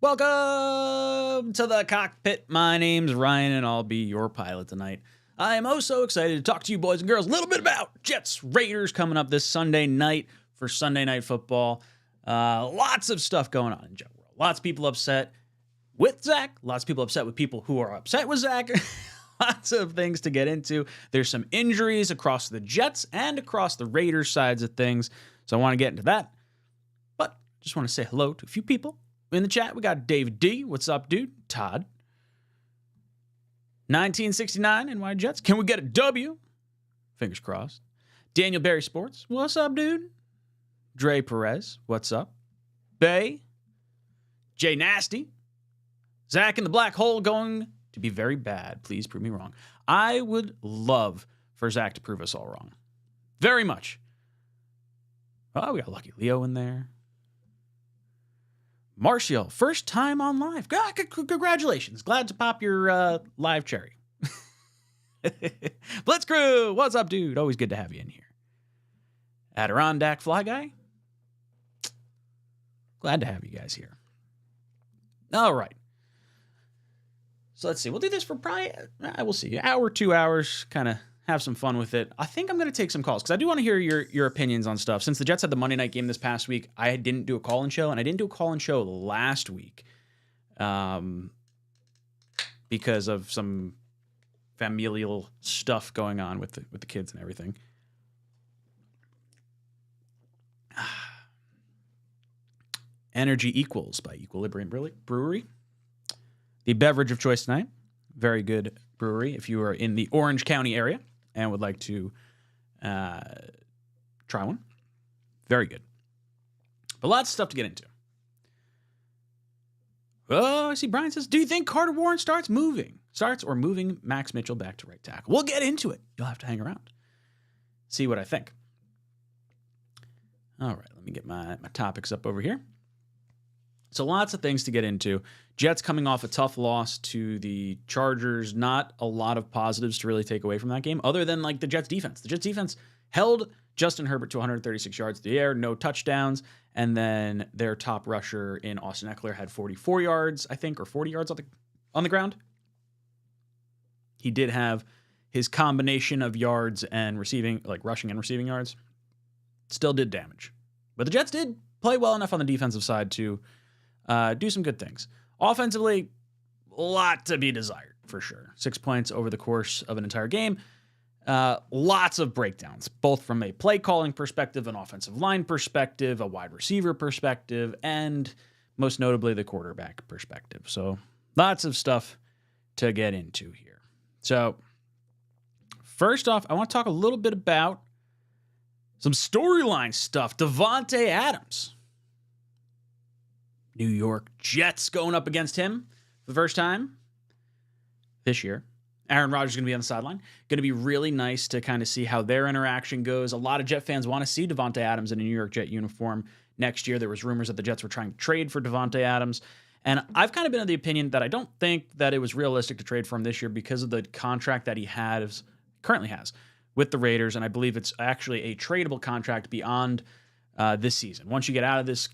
Welcome to the cockpit. My name's Ryan, and I'll be your pilot tonight. I am oh so excited to talk to you boys and girls a little bit about Jets Raiders coming up this Sunday night for Sunday Night Football. Lots of stuff going on in Jet World. Lots of people upset with Zach. Lots of people upset with people who are upset with Zach. Lots of things to get into. There's some injuries across the Jets and across the Raiders sides of things, so I want to get into that. But just want to say hello to a few people. In the chat, we got Dave D. What's up, dude? Todd. 1969 NY Jets. Can we get a W? Fingers crossed. Daniel Barry Sports. What's up, dude? Dre Perez. What's up? Bay. Jay Nasty. Zach in the black hole going to be very bad. Please prove me wrong. I would love for Zach to prove us all wrong. Very much. Oh, we got Lucky Leo in there. Martial, first time on live. Congratulations. Glad to pop your live cherry. Blitz Crew, what's up, dude? Always good to have you in here. Adirondack Fly Guy. Glad to have you guys here. All right. So let's see. We'll do this for probably, we'll see, an hour, 2 hours, kind of have some fun with it. I think I'm going to take some calls because I do want to hear your opinions on stuff. Since the Jets had the Monday night game this past week, I didn't do a call-in show, and I didn't do a call-in show last week because of some familial stuff going on with the kids and everything. Energy Equals by Equilibrium Brewery. The beverage of choice tonight. Very good brewery if you are in the Orange County area and would like to try one. Very good. But lots of stuff to get into. Oh, I see Brian says, do you think Carter Warren starts or moving Max Mitchell back to right tackle? We'll get into it. You'll have to hang around. See what I think. All right, let me get my topics up over here. So lots of things to get into. Jets coming off a tough loss to the Chargers. Not a lot of positives to really take away from that game other than like the Jets defense. The Jets defense held Justin Herbert to 136 yards to the air, no touchdowns. And then their top rusher in Austin Eckler had 44 yards, I think, or 40 yards on the ground. He did have his combination of yards and receiving, like rushing and receiving yards. Still did damage. But the Jets did play well enough on the defensive side to do some good things. Offensively, a lot to be desired, for sure. 6 points over the course of an entire game. Lots of breakdowns, both from a play calling perspective, an offensive line perspective, a wide receiver perspective, and most notably the quarterback perspective. So lots of stuff to get into here. So first off, I want to talk a little bit about some storyline stuff. Davante Adams. New York Jets going up against him for the first time this year. Aaron Rodgers is going to be on the sideline. Going to be really nice to kind of see how their interaction goes. A lot of Jet fans want to see Davante Adams in a New York Jet uniform next year. There was rumors that the Jets were trying to trade for Davante Adams. And I've kind of been of the opinion that I don't think that it was realistic to trade for him this year because of the contract that he currently has with the Raiders. And I believe it's actually a tradable contract beyond this season. Once you get out of this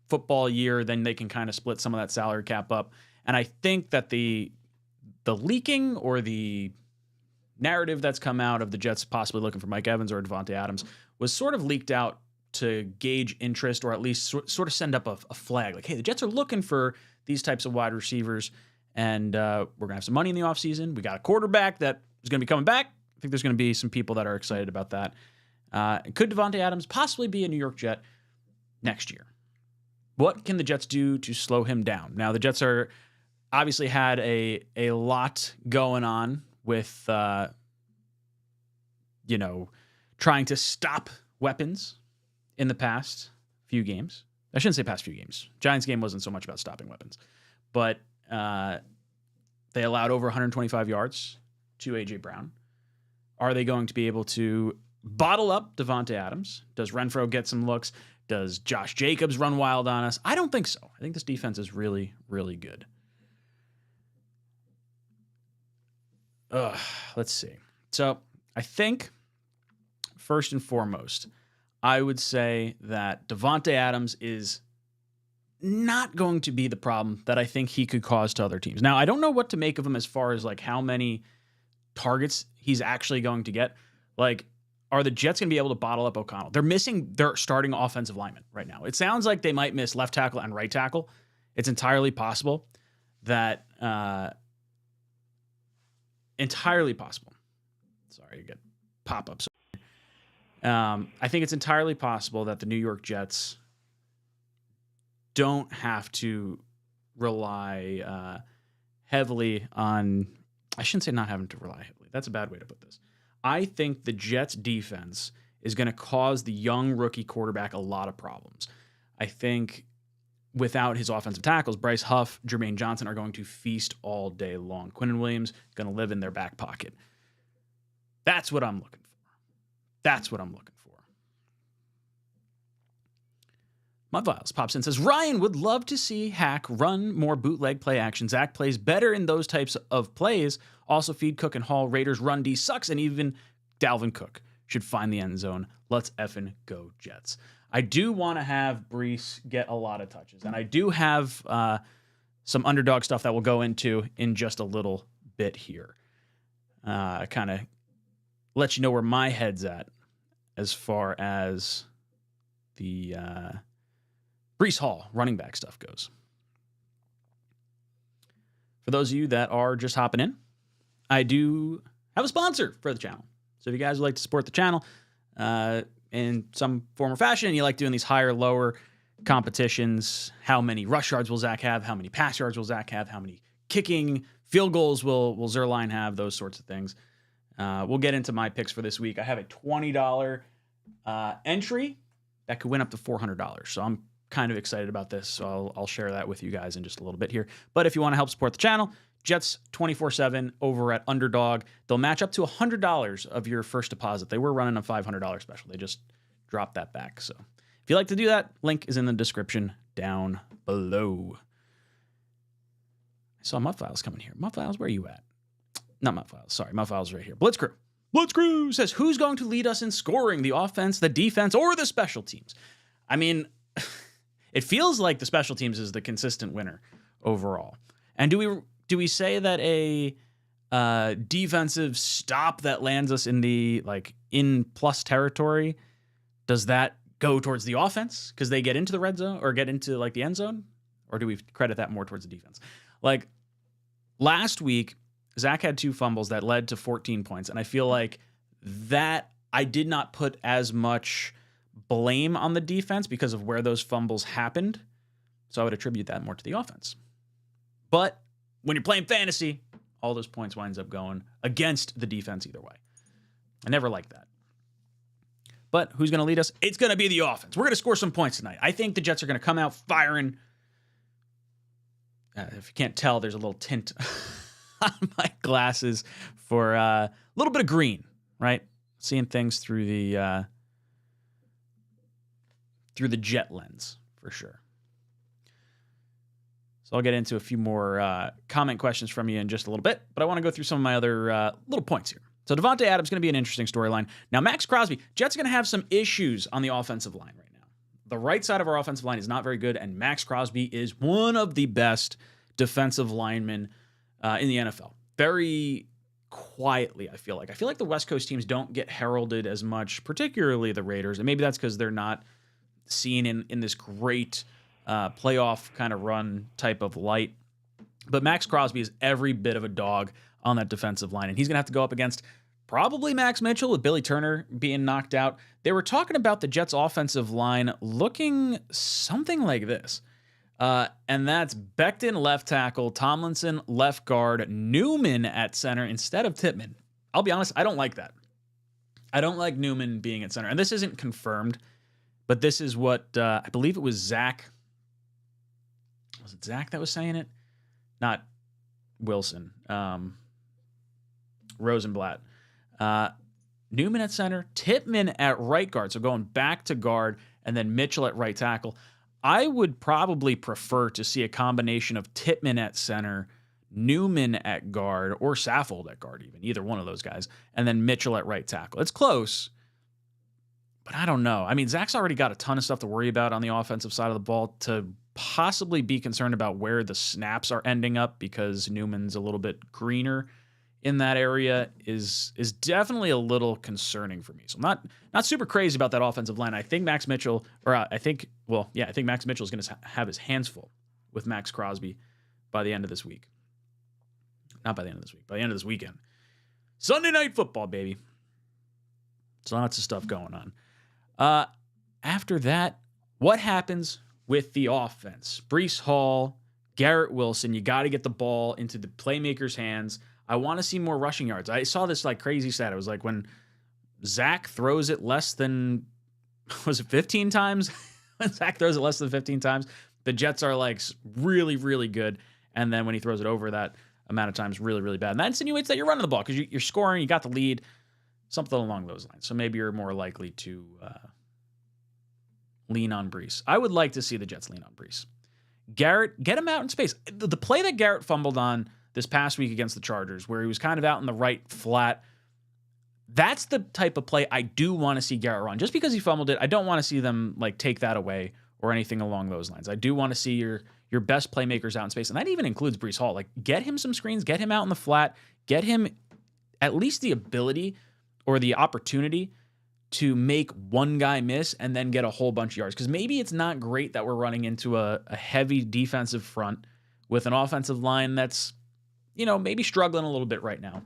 football year, then they can kind of split some of that salary cap up. And I think that the leaking or the narrative that's come out of the Jets possibly looking for Mike Evans or Davante Adams was sort of leaked out to gauge interest or at least sort of send up a flag. Like, hey, the Jets are looking for these types of wide receivers, and we're going to have some money in the offseason. We got a quarterback that is going to be coming back. I think there's going to be some people that are excited about that. Could Davante Adams possibly be a New York Jet next year? What can the Jets do to slow him down? Now, the Jets are obviously had a lot going on with, trying to stop weapons in the past few games. I shouldn't say past few games. Giants game wasn't so much about stopping weapons, but they allowed over 125 yards to A.J. Brown. Are they going to be able to bottle up Davante Adams? Does Renfro get some looks? Does Josh Jacobs run wild on us? I don't think so. I think this defense is really, really good. Let's see. So I think, first and foremost, I would say that Davante Adams is not going to be the problem that I think he could cause to other teams. Now, I don't know what to make of him as far as like how many targets he's actually going to get. Like, are the Jets going to be able to bottle up O'Connell? They're missing their starting offensive lineman right now. It sounds like they might miss left tackle and right tackle. It's entirely possible that entirely possible. Sorry, you get pop-ups. I think it's entirely possible that the New York Jets don't have to rely heavily on, I shouldn't say not having to rely heavily. That's a bad way to put this. I think the Jets defense is going to cause the young rookie quarterback a lot of problems. I think without his offensive tackles, Bryce Huff, Jermaine Johnson are going to feast all day long. Quinnen Williams going to live in their back pocket. That's what I'm looking for. That's what I'm looking for. Mudviles pops in and says, Ryan would love to see Hack run more bootleg play action. Zach plays better in those types of plays. Also feed Cook and Hall. Raiders run D sucks, and even Dalvin Cook should find the end zone. Let's effing go Jets. I do want to have Brees get a lot of touches, and I do have some underdog stuff that we'll go into in just a little bit here. Kind of let you know where my head's at as far as the Brees Hall running back stuff goes. For those of you that are just hopping in, I do have a sponsor for the channel. So if you guys would like to support the channel in some form or fashion, and you like doing these higher, lower competitions, how many rush yards will Zach have? How many pass yards will Zach have? How many kicking field goals will Zerline have? Those sorts of things. We'll get into my picks for this week. I have a $20 entry that could win up to $400. So I'm kind of excited about this, so I'll share that with you guys in just a little bit here. But if you want to help support the channel, Jets 24/7 over at Underdog. They'll match up to $100 of your first deposit. They were running a $500 special. They just dropped that back. So if you'd like to do that, link is in the description down below. I saw Mudfiles coming here. Mudfiles, where are you at? Not Mudfiles. Sorry, Mudfiles right here. Blitzcrew. Blitzcrew says, who's going to lead us in scoring, the offense, the defense, or the special teams? I mean, it feels like the special teams is the consistent winner overall. And do we say that a defensive stop that lands us in the in plus territory, does that go towards the offense because they get into the red zone or get into the end zone, or do we credit that more towards the defense? Like last week, Zach had 2 fumbles that led to 14 points, and I feel like that I did not put as much blame on the defense because of where those fumbles happened. So I would attribute that more to the offense. But when you're playing fantasy, all those points winds up going against the defense either way. I never liked that. But who's going to lead us? It's going to be the offense. We're going to score some points tonight. I think the Jets are going to come out firing. If you can't tell, there's a little tint on my glasses for a little bit of green, right? Seeing things through the Jet lens, for sure. So I'll get into a few more comment questions from you in just a little bit, but I want to go through some of my other little points here. So Devontae Adams is going to be an interesting storyline. Now, Max Crosby, Jets are going to have some issues on the offensive line right now. The right side of our offensive line is not very good, and Max Crosby is one of the best defensive linemen in the NFL. Very quietly, I feel like. I feel like the West Coast teams don't get heralded as much, particularly the Raiders, and maybe that's because they're not seen in this great playoff kind of run type of light. But Max Crosby is every bit of a dog on that defensive line, and he's going to have to go up against probably Max Mitchell with Billy Turner being knocked out. They were talking about the Jets' offensive line looking something like this. And that's Becton left tackle, Tomlinson left guard, Newman at center instead of Tippmann. I'll be honest, I don't like that. I don't like Newman being at center. And this isn't confirmed, but this is what I believe it was Zach. Was it Zach that was saying it? Not Wilson. Rosenblatt. Newman at center, Tippmann at right guard. So going back to guard, and then Mitchell at right tackle. I would probably prefer to see a combination of Tippmann at center, Newman at guard, or Saffold at guard even. Either one of those guys. And then Mitchell at right tackle. It's close, but I don't know. I mean, Zach's already got a ton of stuff to worry about on the offensive side of the ball to possibly be concerned about where the snaps are ending up because Newman's a little bit greener in that area is definitely a little concerning for me. So I'm not super crazy about that offensive line. I think Max Mitchell, I think Max Mitchell is going to have his hands full with Max Crosby by the end of this week. Not by the end of this week, by the end of this weekend. Sunday Night Football, baby. So lots of stuff going on. After that, what happens with the offense? Breece Hall, Garrett Wilson, you got to get the ball into the playmaker's hands. I want to see more rushing yards. I saw this like crazy stat. It was like when Zach throws it less than, was it 15 times? When Zach throws it less than 15 times, the Jets are like really, really good. And then when he throws it over that amount of times, really, really bad. And that insinuates that you're running the ball because you're scoring, you got the lead, something along those lines. So maybe you're more likely to lean on Breece. I would like to see the Jets lean on Breece. Garrett, get him out in space. The play that Garrett fumbled on this past week against the Chargers, where he was kind of out in the right flat, that's the type of play I do want to see Garrett run. Just because he fumbled it, I don't want to see them like take that away or anything along those lines. I do want to see your best playmakers out in space, and that even includes Breece Hall. Like, get him some screens, get him out in the flat, get him at least the ability or the opportunity to make one guy miss and then get a whole bunch of yards. Because maybe it's not great that we're running into a heavy defensive front with an offensive line that's, maybe struggling a little bit right now.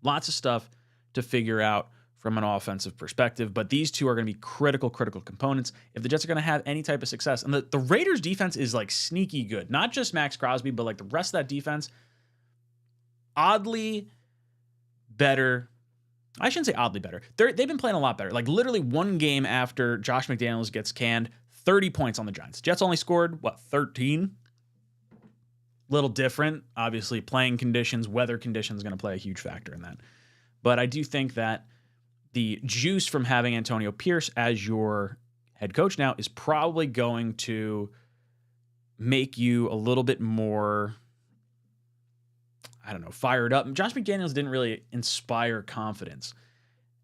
Lots of stuff to figure out from an offensive perspective, but these two are going to be critical components if the Jets are going to have any type of success. And the Raiders defense is like sneaky good. Not just Max Crosby, but like the rest of that defense, oddly better. I shouldn't say oddly better. They've been playing a lot better. Like literally one game after Josh McDaniels gets canned, 30 points on the Giants. Jets only scored, 13? Little different. Obviously, playing conditions, weather conditions going to play a huge factor in that. But I do think that the juice from having Antonio Pierce as your head coach now is probably going to make you a little bit more, fired up. Josh McDaniels didn't really inspire confidence.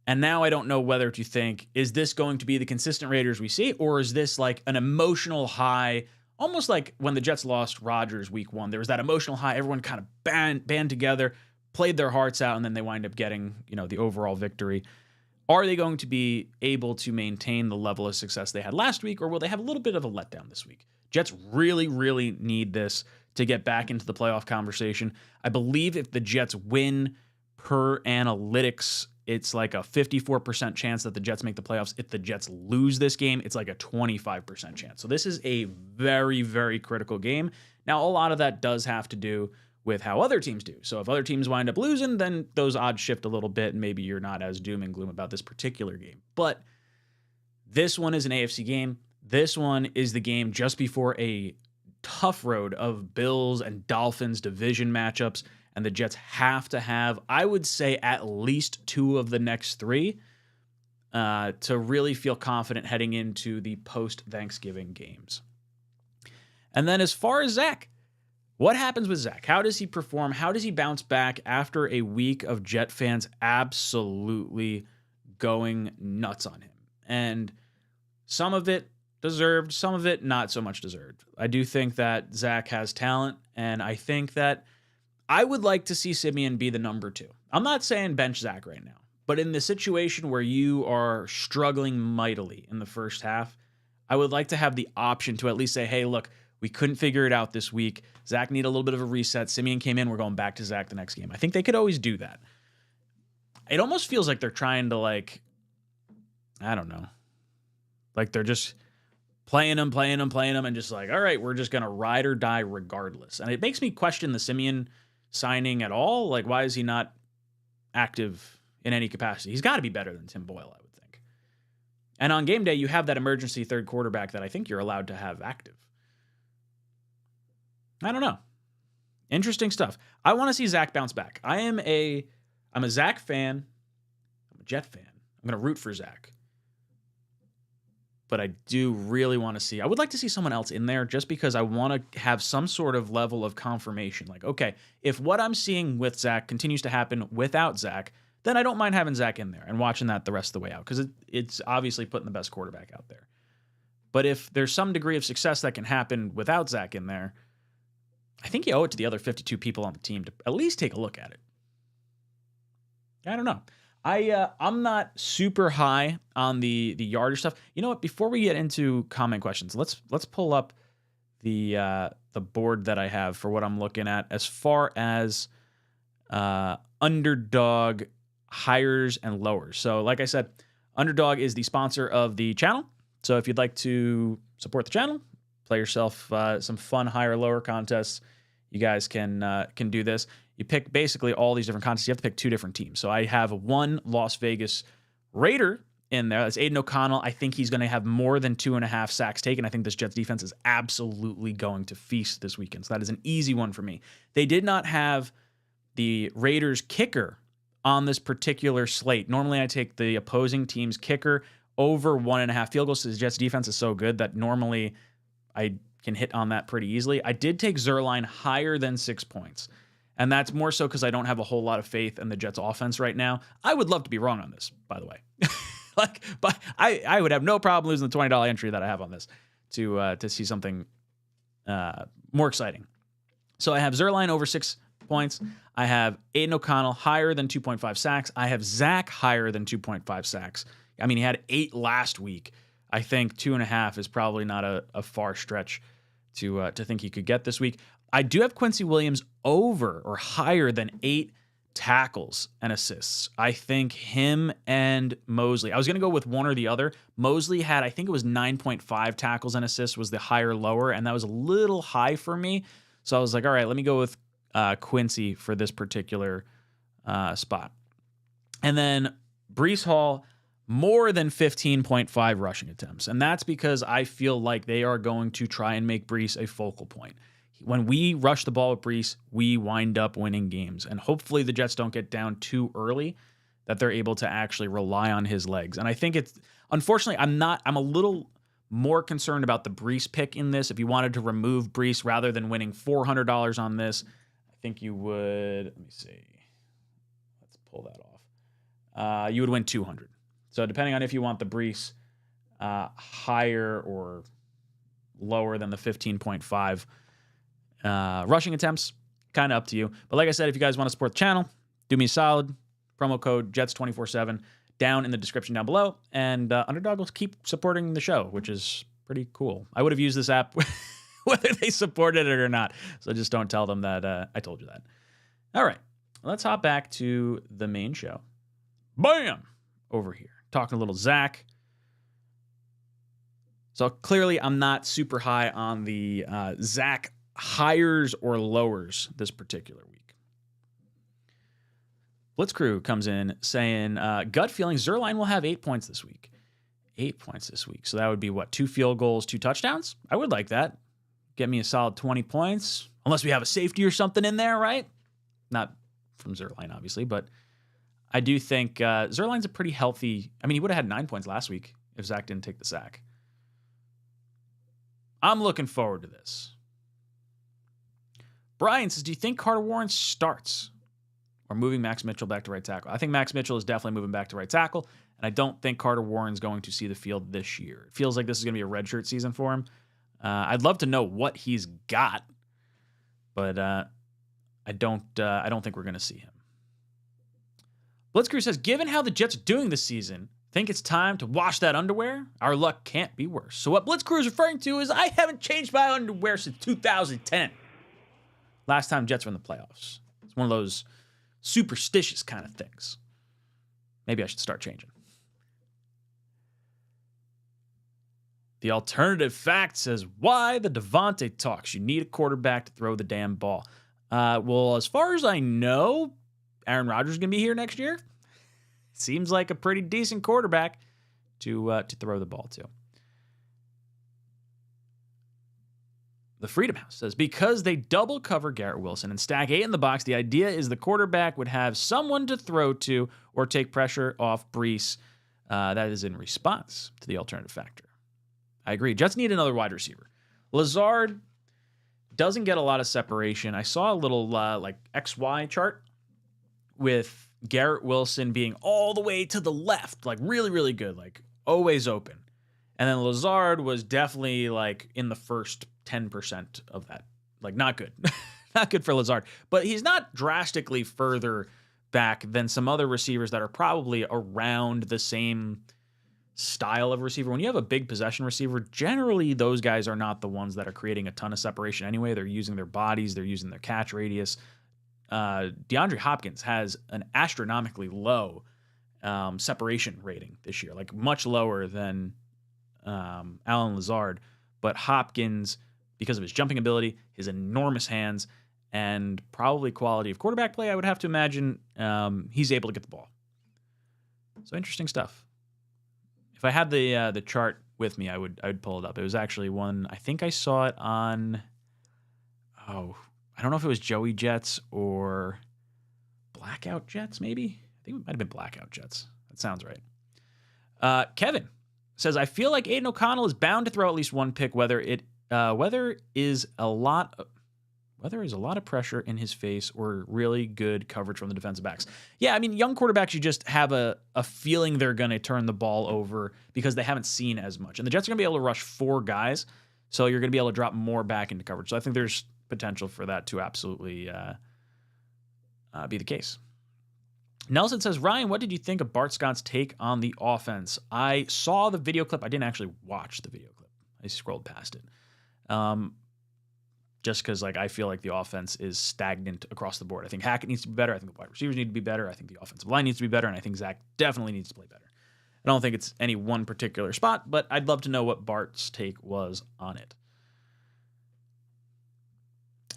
And now I don't know whether to think, is this going to be the consistent Raiders we see, or is this like an emotional high, almost like when the Jets lost Rodgers week 1. There was that emotional high. Everyone kind of band together, played their hearts out, and then they wind up getting, the overall victory. Are they going to be able to maintain the level of success they had last week, or will they have a little bit of a letdown this week? Jets really, really need this to get back into the playoff conversation. I believe if the Jets win per analytics, it's like a 54% chance that the Jets make the playoffs. If the Jets lose this game, it's like a 25% chance. So this is a very, very critical game. Now, a lot of that does have to do with how other teams do. So if other teams wind up losing, then those odds shift a little bit, and maybe you're not as doom and gloom about this particular game. But this one is an AFC game. This one is the game just before a tough road of Bills and Dolphins division matchups, and the Jets have to have, I would say, at least 2 of the next 3 to really feel confident heading into the post-Thanksgiving games. And then as far as Zach, what happens with Zach? How does he perform? How does he bounce back after a week of Jet fans absolutely going nuts on him? And some of it deserved, some of it not so much deserved. I do think that Zach has talent, and I think that I would like to see Simeon be the number 2. I'm not saying bench Zach right now, but in the situation where you are struggling mightily in the first half, I would like to have the option to at least say, hey, look, we couldn't figure it out this week. Zach need a little bit of a reset. Simeon came in. We're going back to Zach the next game. I think they could always do that. It almost feels like they're trying to I don't know. Like they're just playing him, and just like, all right, we're just going to ride or die regardless. And it makes me question the Simeon signing at all. Like, why is he not active in any capacity? He's got to be better than Tim Boyle, I would think. And on game day, you have that emergency third quarterback that I think you're allowed to have active. I don't know. Interesting stuff. I want to see Zach bounce back. I'm a Zach fan. I'm a Jet fan. I'm going to root for Zach. But I do really want to see, I would like to see someone else in there just because I want to have some sort of level of confirmation. Like, okay, if what I'm seeing with Zach continues to happen without Zach, then I don't mind having Zach in there and watching that the rest of the way out because it's obviously putting the best quarterback out there. But if there's some degree of success that can happen without Zach in there, I think you owe it to the other 52 people on the team to at least take a look at it. I don't know. I'm not super high on the yardage stuff. You know what? Before we get into comment questions, let's pull up the board that I have for what I'm looking at as far as Underdog hires and lowers. So like I said, Underdog is the sponsor of the channel. So if you'd like to support the channel, play yourself some fun higher lower contests, you guys can do this. You pick basically all these different contests. You have to pick 2 different teams. So I have one Las Vegas Raider in there. That's Aiden O'Connell. I think he's going to have more than 2.5 sacks taken. I think this Jets defense is absolutely going to feast this weekend. So that is an easy one for me. They did not have the Raiders kicker on this particular slate. Normally I take the opposing team's kicker over 1.5 field goals. So the Jets defense is so good that normally I can hit on that pretty easily. I did take Zerline higher than 6 points. And that's more so because I don't have a whole lot of faith in the Jets offense right now. I would love to be wrong on this, by the way. But I would have no problem losing the $20 entry that I have on this to see something more exciting. So I have Zerline over 6 points. I have Aiden O'Connell higher than 2.5 sacks. I have Zach higher than 2.5 sacks. I mean, he had 8 last week. I think 2.5 is probably not a far stretch to think he could get this week. I do have Quincy Williams over or higher than 8 tackles and assists. I think him and Mosley. I was going to go with one or the other. Mosley had, I think it was 9.5 tackles and assists was the higher lower, and that was a little high for me. So I was like, all right, let me go with Quincy for this particular spot. And then Breece Hall, more than 15.5 rushing attempts. And that's because I feel like they are going to try and make Breece a focal point. When we rush the ball with Breece, we wind up winning games. And hopefully the Jets don't get down too early, that they're able to actually rely on his legs. And I think it's, unfortunately, I'm a little more concerned about the Breece pick in this. If you wanted to remove Breece rather than winning $400 on this, I think you would, let me see. Let's pull that off. You would win 200. So depending on if you want the Breece higher or lower than the 15.5 rushing attempts, kind of up to you. But like I said, if you guys want to support the channel, do me a solid. Promo code Jets247 down in the description down below. And Underdog will keep supporting the show, which is pretty cool. I would have used this app whether they supported it or not. So just don't tell them that I told you that. All right, let's hop back to the main show. Bam! Over here. Talking a little Zach. So clearly I'm not super high on the Zach hires or lowers this particular week. Blitzcrew comes in saying, gut feeling Zerline will have 8 points this week. 8 points this week. So that would be what? 2 field goals, 2 touchdowns? I would like that. Get me a solid 20 points. Unless we have a safety or something in there, right? Not from Zerline, obviously, but I do think Zerline's a pretty healthy. I mean, he would have had 9 points last week if Zach didn't take the sack. I'm looking forward to this. Brian says, do you think Carter Warren starts or moving Max Mitchell back to right tackle? I think Max Mitchell is definitely moving back to right tackle, and I don't think Carter Warren's going to see the field this year. It feels like this is going to be a redshirt season for him. I'd love to know what he's got, but I don't think we're going to see him. Blitzcrew says, given how the Jets are doing this season, think it's time to wash that underwear? Our luck can't be worse. So what Blitzcrew is referring to is I haven't changed my underwear since 2010. Last time Jets were in the playoffs. It's one of those superstitious kind of things. Maybe I should start changing. The alternative fact says, why the Devontae talks? You need a quarterback to throw the damn ball. Well, as far as I know, Aaron Rodgers is going to be here next year. Seems like a pretty decent quarterback to throw the ball to. The Freedom House says, because they double cover Garrett Wilson and stack 8 in the box, the idea is the quarterback would have someone to throw to or take pressure off Breece. That is in response to the alternative factor. I agree. Jets need another wide receiver. Lazard doesn't get a lot of separation. I saw a little XY chart with Garrett Wilson being all the way to the left, like really, really good, like always open. And then Lazard was definitely like in the first 10% of that. Like, not good. Not good for Lazard. But he's not drastically further back than some other receivers that are probably around the same style of receiver. When you have a big possession receiver, generally those guys are not the ones that are creating a ton of separation anyway. They're using their bodies, they're using their catch radius. DeAndre Hopkins has an astronomically low separation rating this year, like much lower than Allen Lazard. But Hopkins, because of his jumping ability, his enormous hands, and probably quality of quarterback play, I would have to imagine he's able to get the ball. So interesting stuff. If I had the chart with me, I would pull it up. It was actually one, I think I saw it on, I don't know if it was Joey Jets or Blackout Jets, maybe? I think it might have been Blackout Jets. That sounds right. Kevin says, I feel like Aiden O'Connell is bound to throw at least one pick, whether is a lot of pressure in his face or really good coverage from the defensive backs. Yeah, I mean, young quarterbacks, you just have a feeling they're going to turn the ball over because they haven't seen as much. And the Jets are going to be able to rush 4 guys, so you're going to be able to drop more back into coverage. So I think there's potential for that to absolutely be the case. Nelson says, Ryan, what did you think of Bart Scott's take on the offense? I saw the video clip. I didn't actually watch the video clip. I scrolled past it. Just because I feel like the offense is stagnant across the board. I think Hackett needs to be better. I think the wide receivers need to be better. I think the offensive line needs to be better. And I think Zach definitely needs to play better. I don't think it's any one particular spot, but I'd love to know what Bart's take was on it.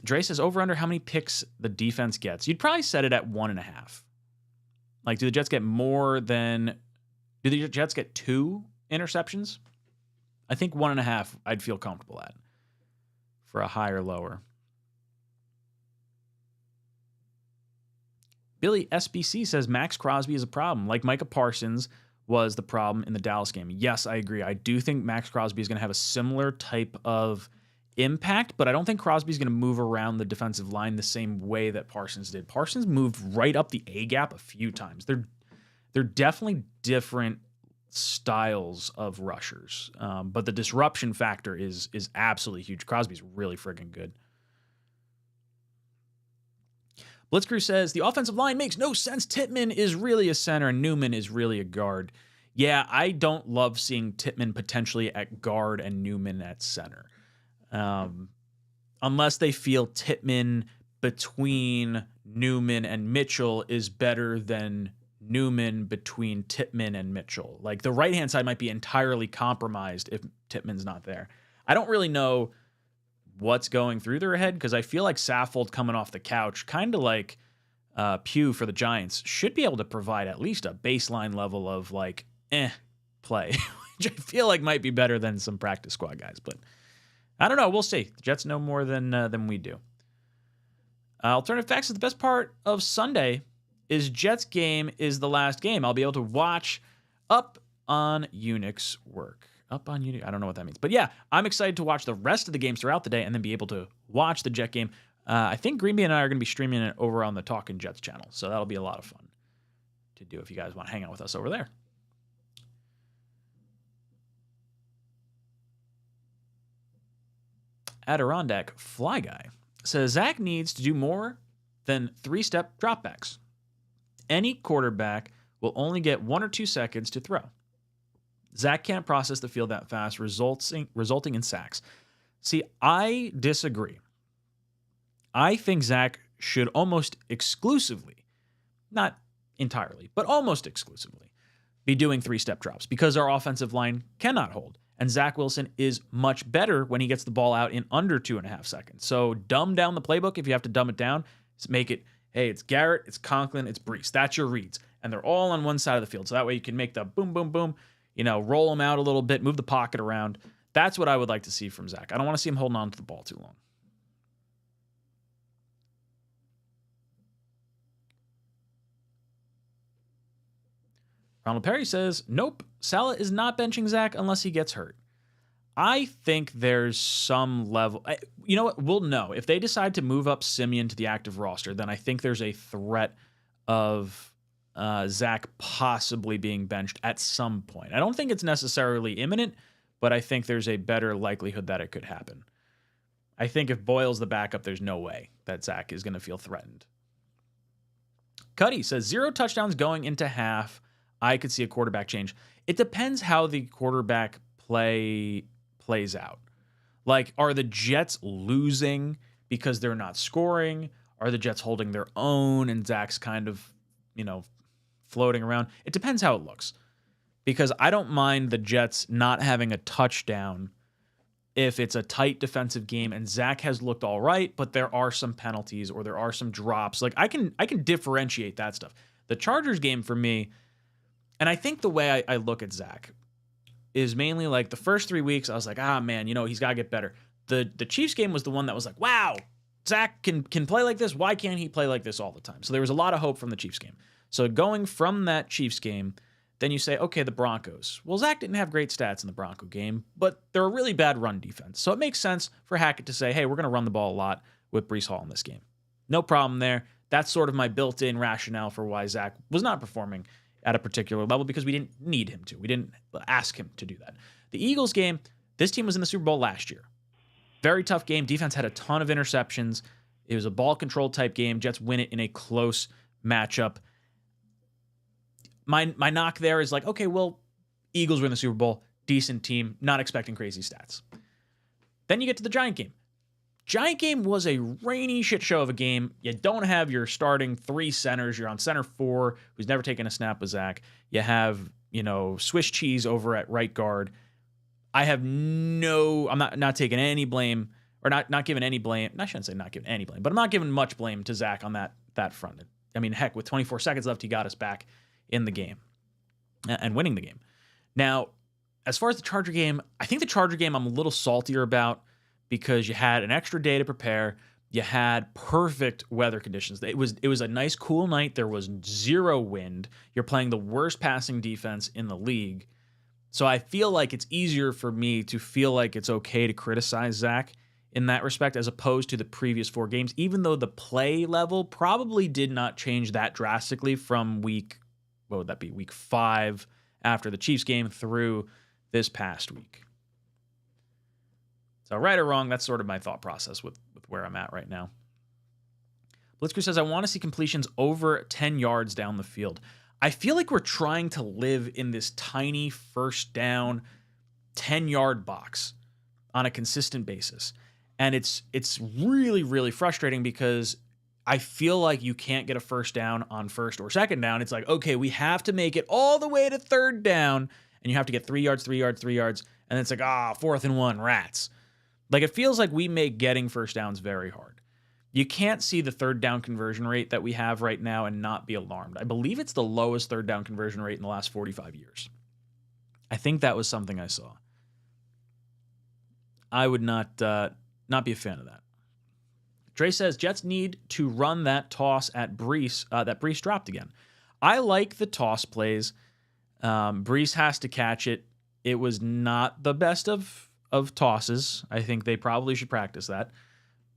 Dre says, over under how many picks the defense gets. You'd probably set it at 1.5. Do the Jets get do the Jets get 2 interceptions? I think 1.5 I'd feel comfortable at for a higher lower. Billy SBC says Max Crosby is a problem, like Micah Parsons was the problem in the Dallas game. Yes, I agree. I do think Max Crosby is going to have a similar type of impact, but I don't think Crosby's going to move around the defensive line the same way that Parsons did. Parsons moved right up the A gap a few times. They're definitely different styles of rushers, but the disruption factor is absolutely huge. Crosby's really friggin' good. Blitzcrew says the offensive line makes no sense. Tittman is really a center and Newman is really a guard. Yeah, I don't love seeing Tittman potentially at guard and Newman at center. Unless they feel Tittman between Newman and Mitchell is better than Newman between Tittman and Mitchell. The right-hand side might be entirely compromised if Tittman's not there. I don't really know what's going through their head because I feel like Saffold coming off the couch, kind of like Pugh for the Giants, should be able to provide at least a baseline level of play, which I feel like might be better than some practice squad guys, but I don't know. We'll see. The Jets know more than we do. Alternative facts is the best part of Sunday is Jets game is the last game. I'll be able to watch up on Unix work. Up on Unix. I don't know what that means. But yeah, I'm excited to watch the rest of the games throughout the day and then be able to watch the Jet game. I think Greenby and I are going to be streaming it over on the Talkin' Jets channel. So that'll be a lot of fun to do if you guys want to hang out with us over there. Adirondack Fly Guy says Zach needs to do more than 3-step dropbacks. Any quarterback will only get 1 or 2 seconds to throw. Zach can't process the field that fast, resulting in sacks. See, I disagree. I think Zach should almost exclusively, not entirely, but almost exclusively, be doing 3-step drops because our offensive line cannot hold. And Zach Wilson is much better when he gets the ball out in under 2.5 seconds. So dumb down the playbook if you have to dumb it down. Make it, hey, it's Garrett, it's Conklin, it's Brees. That's your reads. And they're all on one side of the field. So that way you can make the boom, boom, boom, roll them out a little bit, move the pocket around. That's what I would like to see from Zach. I don't want to see him holding on to the ball too long. Ronald Perry says, nope, Salah is not benching Zach unless he gets hurt. I think there's some level. You know what? We'll know. If they decide to move up Simeon to the active roster, then I think there's a threat of Zach possibly being benched at some point. I don't think it's necessarily imminent, but I think there's a better likelihood that it could happen. I think if Boyle's the backup, there's no way that Zach is going to feel threatened. Cuddy says 0 touchdowns going into half. I could see a quarterback change. It depends how the quarterback play plays out. Like, are the Jets losing because they're not scoring? Are the Jets holding their own and Zach's kind of, floating around? It depends how it looks. Because I don't mind the Jets not having a touchdown if it's a tight defensive game and Zach has looked all right, but there are some penalties or there are some drops. Like, I can differentiate that stuff. The Chargers game for me, and I think the way I look at Zach is mainly like the first 3 weeks, I was like, man, he's got to get better. The Chiefs game was the one that was like, wow, Zach can play like this. Why can't he play like this all the time? So there was a lot of hope from the Chiefs game. So going from that Chiefs game, then you say, okay, the Broncos. Well, Zach didn't have great stats in the Bronco game, but they're a really bad run defense. So it makes sense for Hackett to say, hey, we're going to run the ball a lot with Breece Hall in this game. No problem there. That's sort of my built-in rationale for why Zach was not performing at a particular level, because we didn't need him to. We didn't ask him to do that. The Eagles game, this team was in the Super Bowl last year. Very tough game. Defense had a ton of interceptions. It was a ball control type game. Jets win it in a close matchup. My knock there is like, okay, well, Eagles win the Super Bowl. Decent team. Not expecting crazy stats. Then you get to the Giant game. Giant game was a rainy shit show of a game. You don't have your starting 3 centers. You're on center 4, who's never taken a snap with Zach. You have, Swiss cheese over at right guard. I'm not taking any blame, or not giving any blame. I shouldn't say not giving any blame, but I'm not giving much blame to Zach on that front. I mean, heck, with 24 seconds left, he got us back in the game and winning the game. Now, as far as the Charger game, I think the Charger game I'm a little saltier about, because you had an extra day to prepare. You had perfect weather conditions. It was a nice, cool night. There was 0 wind. You're playing the worst passing defense in the league. So I feel like it's easier for me to feel like it's okay to criticize Zach in that respect, as opposed to the previous 4 games, even though the play level probably did not change that drastically from week 5 after the Chiefs game through this past week. So right or wrong, that's sort of my thought process with where I'm at right now. Blitzker says, I want to see completions over 10 yards down the field. I feel like we're trying to live in this tiny first down 10-yard box on a consistent basis. And it's really, really frustrating, because I feel like you can't get a first down on first or second down. It's like, okay, we have to make it all the way to third down, and you have to get 3 yards, 3 yards, 3 yards. And it's like, 4th and 1, rats. Like, it feels like we make getting first downs very hard. You can't see the third down conversion rate that we have right now and not be alarmed. I believe it's the lowest third down conversion rate in the last 45 years. I think that was something I saw. I would not be a fan of that. Dre says, Jets need to run that toss at Breece that Breece dropped again. I like the toss plays. Breece has to catch it. It was not the best of tosses. I think they probably should practice that.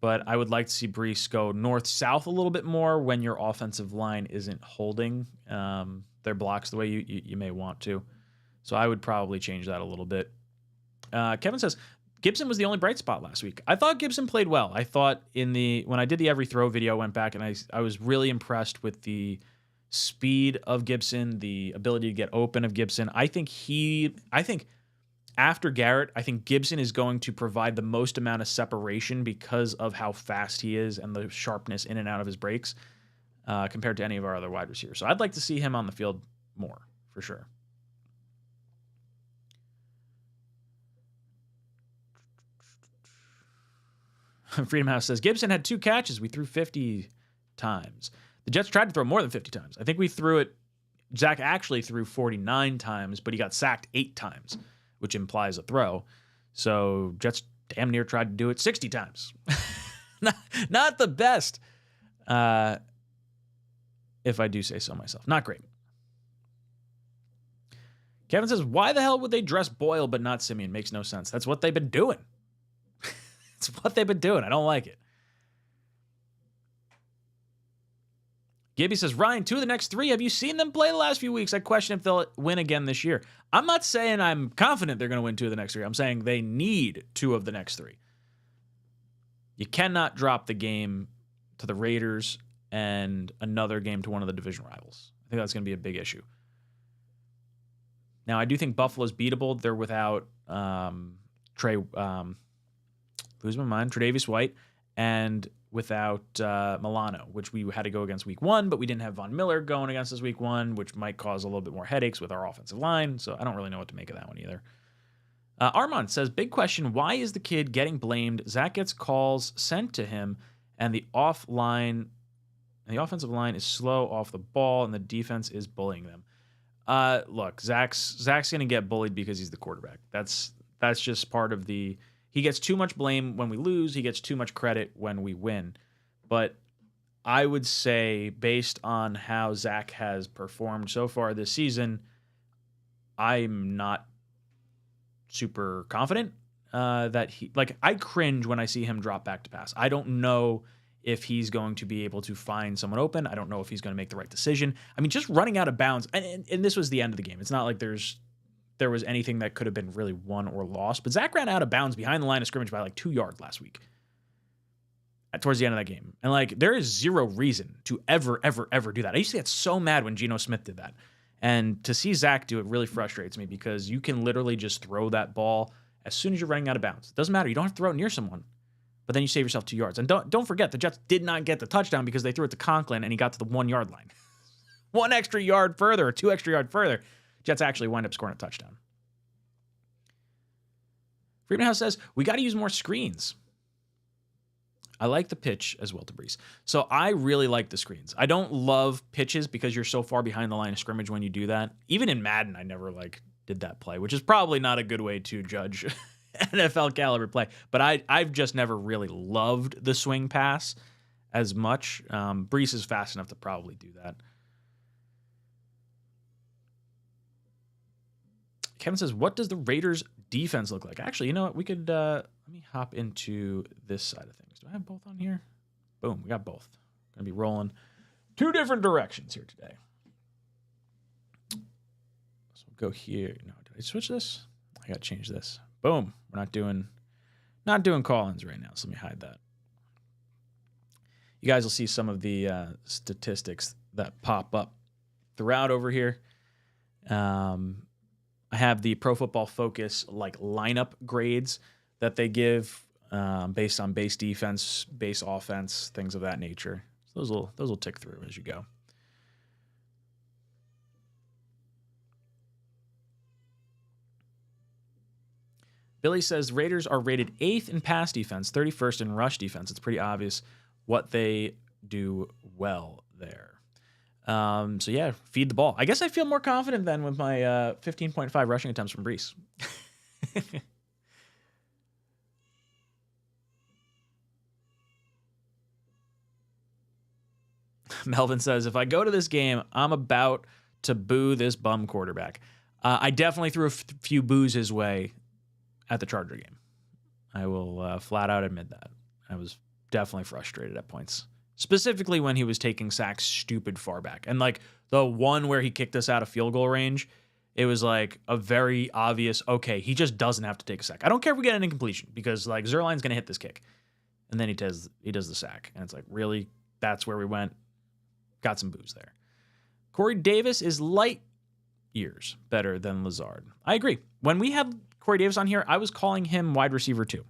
But I would like to see Breece go north-south a little bit more when your offensive line isn't holding their blocks the way you may want to. So I would probably change that a little bit. Kevin says, Gibson was the only bright spot last week. I thought Gibson played well. I thought when I did the every throw video, I went back and I was really impressed with the speed of Gibson, the ability to get open of Gibson. I think after Garrett, I think Gibson is going to provide the most amount of separation because of how fast he is and the sharpness in and out of his breaks compared to any of our other wide receivers. So I'd like to see him on the field more, for sure. Freedom House says, Gibson had 2 catches. We threw 50 times. The Jets tried to throw more than 50 times. I think we threw it. Zach actually threw 49 times, but he got sacked 8 times, which implies a throw. So Jets damn near tried to do it 60 times. Not the best, if I do say so myself. Not great. Kevin says, why the hell would they dress Boyle but not Simeon? Makes no sense. That's what they've been doing. It's what they've been doing. I don't like it. Gibby says, Ryan, 2 of the next 3. Have you seen them play the last few weeks? I question if they'll win again this year. I'm not saying I'm confident they're going to win 2 of the next 3. I'm saying they need 2 of the next 3. You cannot drop the game to the Raiders and another game to one of the division rivals. I think that's going to be a big issue. Now, I do think Buffalo's beatable. They're without Tre'Davious White, and without Milano, which we had to go against week 1, but we didn't have Von Miller going against us week 1, which might cause a little bit more headaches with our offensive line. So I don't really know what to make of that one either. Armand says, big question, why is the kid getting blamed? Zach gets calls sent to him, and the offensive line is slow off the ball, and the defense is bullying them. Look, Zach's going to get bullied because he's the quarterback. That's just part of the... He gets too much blame when we lose. He gets too much credit when we win. But I would say, based on how Zach has performed so far this season, I'm not super confident that he... Like, I cringe when I see him drop back to pass. I don't know if he's going to be able to find someone open. I don't know if he's going to make the right decision. I mean, just running out of bounds, and this was the end of the game. It's not like there was anything that could have been really won or lost, but Zach ran out of bounds behind the line of scrimmage by like 2 yards last week towards the end of that game. And like, there is zero reason to ever do that. I used to get so mad when Geno Smith did that. And to see Zach do it really frustrates me, because you can literally just throw that ball as soon as you're running out of bounds. It doesn't matter. You don't have to throw it near someone, but then you save yourself 2 yards. And don't forget, the Jets did not get the touchdown because they threw it to Conklin and he got to the 1 yard line. 1 extra yard further, or 2 extra yards further, Jets actually wind up scoring a touchdown. Freeman House says, we got to use more screens. I like the pitch as well to Brees. So I really like the screens. I don't love pitches because you're so far behind the line of scrimmage when you do that. Even in Madden, I never did that play, which is probably not a good way to judge NFL caliber play. But I've just never really loved the swing pass as much. Brees is fast enough to probably do that. Kevin says, what does the Raiders defense look like? Actually, you know what? We could, let me hop into this side of things. Do I have both on here? Boom, we got both. Gonna be rolling 2 different directions here today. So we'll go here. No, did I switch this? I gotta change this. Boom. We're not doing call-ins right now, so let me hide that. You guys will see some of the statistics that pop up throughout over here. I have the Pro Football Focus lineup grades that they give based on base defense, base offense, things of that nature. So those will tick through as you go. Billy says Raiders are rated 8th in pass defense, 31st in rush defense. It's pretty obvious what they do well there. So yeah, feed the ball. I guess I feel more confident than with my 15.5 rushing attempts from Brees. Melvin says, if I go to this game, I'm about to boo this bum quarterback. I definitely threw a few boos his way at the Charger game. I will flat out admit that. I was definitely frustrated at points. Specifically when he was taking sacks stupid far back. And the one where he kicked us out of field goal range, it was a very obvious, okay, he just doesn't have to take a sack. I don't care if we get an incompletion, because Zerline's going to hit this kick. And then he does the sack. And it's really, that's where we went. Got some boos there. Corey Davis is light years better than Lazard. I agree. When we had Corey Davis on here, I was calling him wide receiver 2.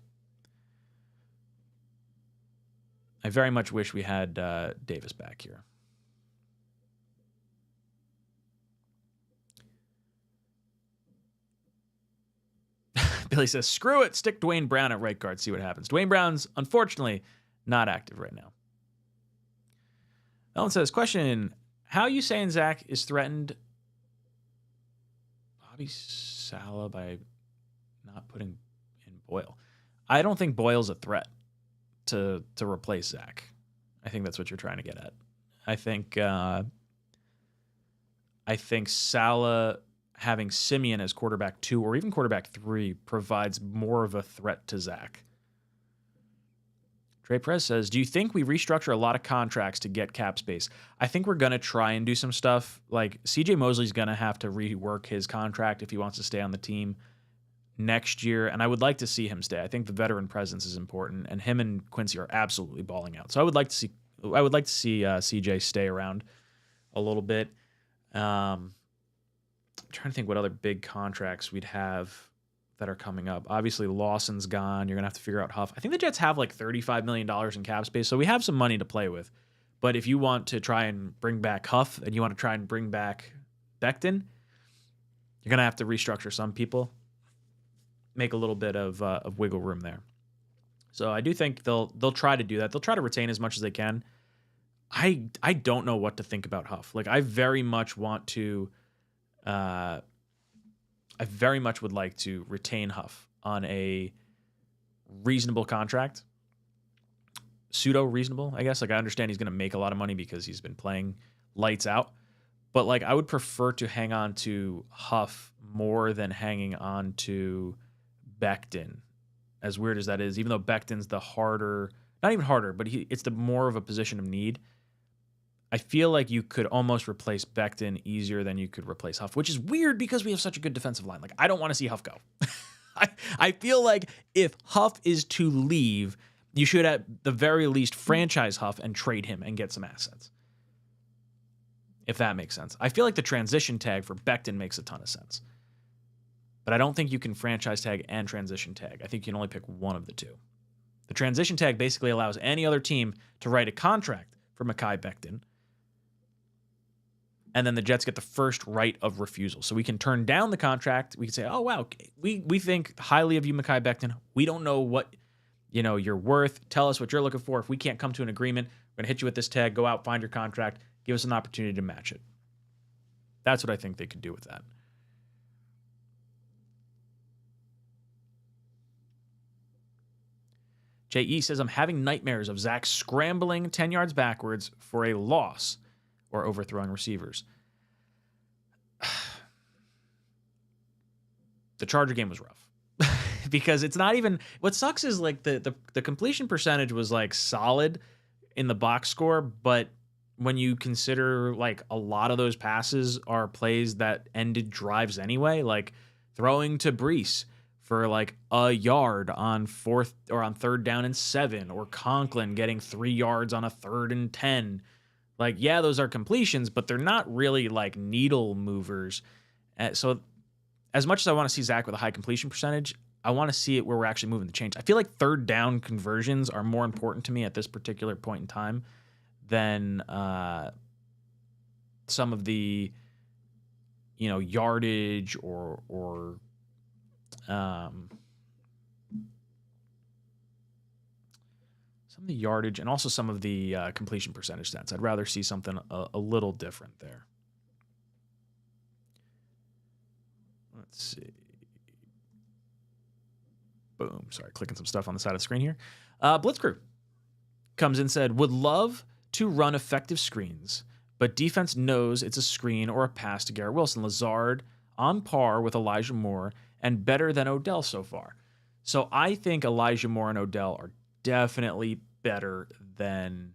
I very much wish we had Davis back here. Billy says, screw it. Stick Dwayne Brown at right guard. See what happens. Dwayne Brown's, unfortunately, not active right now. Ellen says, question, how are you saying Zach is threatened Bobby Saleh by not putting in Boyle? I don't think Boyle's a threat to replace Zach. I think that's what you're trying to get at. I think Saleh having Simeon as quarterback 2 or even quarterback 3 provides more of a threat to Zach. Trey Perez says, do you think we restructure a lot of contracts to get cap space? I think we're going to try and do some stuff. Like CJ Mosley's going to have to rework his contract if he wants to stay on the team next year. And I would like to see him stay. I think the veteran presence is important, and him and Quincy are absolutely balling out. So I would like to see CJ stay around a little bit. I'm trying to think what other big contracts we'd have that are coming up. Obviously, Lawson's gone. You're going to have to figure out Huff. I think the Jets have like $35 million in cap space, so we have some money to play with. But if you want to try and bring back Huff and you want to try and bring back Becton, you're going to have to restructure some people, make a little bit of wiggle room there. So I do think they'll try to do that. They'll try to retain as much as they can. I don't know what to think about Huff. Like, I very much want to... I very much would like to retain Huff on a reasonable contract. Pseudo reasonable, I guess. Like, I understand he's going to make a lot of money because he's been playing lights out. But, like, I would prefer to hang on to Huff more than hanging on to Becton. As weird as that is, even though Becton's the harder, not even harder, but it's the more of a position of need. I feel like you could almost replace Becton easier than you could replace Huff, which is weird because we have such a good defensive line. Like, I don't want to see Huff go. I feel like if Huff is to leave, you should at the very least franchise Huff and trade him and get some assets. If that makes sense. I feel like the transition tag for Becton makes a ton of sense. But I don't think you can franchise tag and transition tag. I think you can only pick one of the two. The transition tag basically allows any other team to write a contract for Mekhi Becton. And then the Jets get the first right of refusal. So we can turn down the contract. We can say, oh, wow, we think highly of you, Mekhi Becton. We don't know what you're worth. Tell us what you're looking for. If we can't come to an agreement, we're going to hit you with this tag. Go out, find your contract. Give us an opportunity to match it. That's what I think they could do with that. J.E. says, I'm having nightmares of Zach scrambling 10 yards backwards for a loss or overthrowing receivers. The Charger game was rough because it's not even, what sucks is like the completion percentage was like solid in the box score, but when you consider like a lot of those passes are plays that ended drives anyway, like throwing to Brees for like a yard on fourth or on 3rd down and 7, or Conklin getting 3 yards on a 3rd and 10. Like, yeah, those are completions, but they're not really like needle movers. So as much as I want to see Zach with a high completion percentage, I want to see it where we're actually moving the chains. I feel like 3rd down conversions are more important to me at this particular point in time than some of the, yardage or some of the yardage and also some of the completion percentage stats. I'd rather see something a little different there. Let's see. Boom. Sorry, clicking some stuff on the side of the screen here. Blitzcrew comes in and said, would love to run effective screens, but defense knows it's a screen or a pass to Garrett Wilson. Lazard on par with Elijah Moore and better than Odell so far. So I think Elijah Moore and Odell are definitely better than